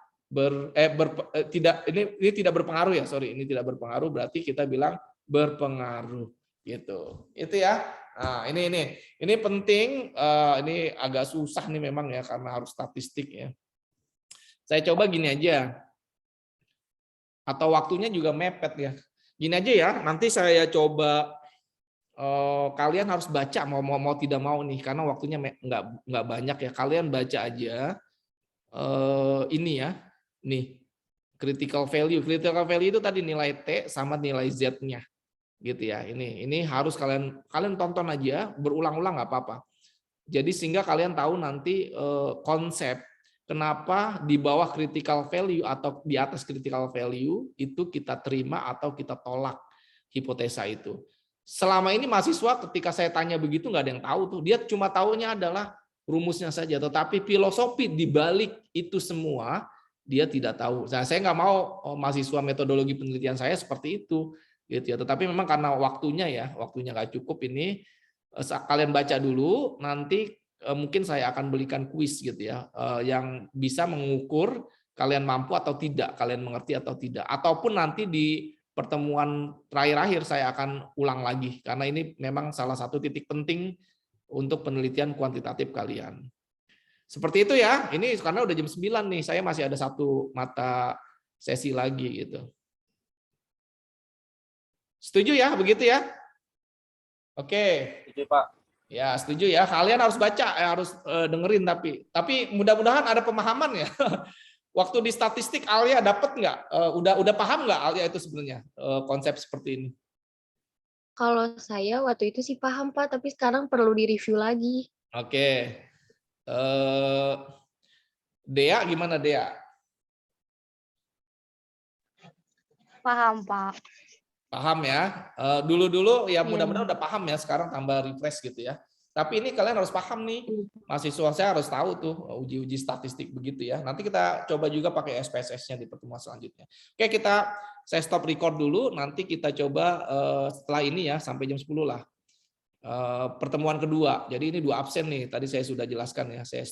ini tidak berpengaruh ya, sorry, ini tidak berpengaruh, berarti kita bilang berpengaruh gitu. Itu ya. Nah, ini penting, ini agak susah nih memang ya karena harus statistik ya. Saya coba gini aja. Atau waktunya juga mepet ya. Gini aja ya, nanti saya coba kalian harus baca mau tidak mau nih karena waktunya nggak banyak ya. Kalian baca aja ini ya, nih critical value. Critical value itu tadi nilai T sama nilai Z-nya, gitu ya. Ini harus kalian tonton aja, berulang-ulang nggak apa-apa. Jadi sehingga kalian tahu nanti konsep kenapa di bawah critical value atau di atas critical value itu kita terima atau kita tolak hipotesa itu. Selama ini mahasiswa ketika saya tanya begitu nggak ada yang tahu tuh, dia cuma tahunya adalah rumusnya saja, tetapi filosofi di balik itu semua dia tidak tahu. Nah, saya nggak mau mahasiswa metodologi penelitian saya seperti itu, gitu ya. Tetapi memang karena waktunya nggak cukup ini, kalian baca dulu, nanti mungkin saya akan belikan kuis gitu ya, yang bisa mengukur kalian mampu atau tidak, kalian mengerti atau tidak, ataupun nanti di pertemuan terakhir saya akan ulang lagi karena ini memang salah satu titik penting untuk penelitian kuantitatif kalian. Seperti itu ya. Ini karena udah jam 9 nih, saya masih ada satu mata sesi lagi gitu. Setuju ya begitu ya? Oke. Setuju, Pak. Ya, setuju ya. Kalian harus baca, harus dengerin tapi mudah-mudahan ada pemahaman ya. Waktu di statistik Alia dapat nggak? Udah paham nggak Alia itu sebenarnya konsep seperti ini? Kalau saya waktu itu sih paham Pak, tapi sekarang perlu direview lagi. Oke. Dea gimana Dea? Paham Pak. Paham ya. Dulu-dulu ya mudah-mudahan udah paham ya. Sekarang tambah refresh gitu ya. Tapi ini kalian harus paham nih, mahasiswa saya harus tahu tuh uji-uji statistik begitu ya. Nanti kita coba juga pakai SPSS-nya di pertemuan selanjutnya. Oke, saya stop record dulu, nanti kita coba setelah ini ya, sampai jam 10 lah. Pertemuan kedua. Jadi ini 2 absen nih, tadi saya sudah jelaskan ya. Saya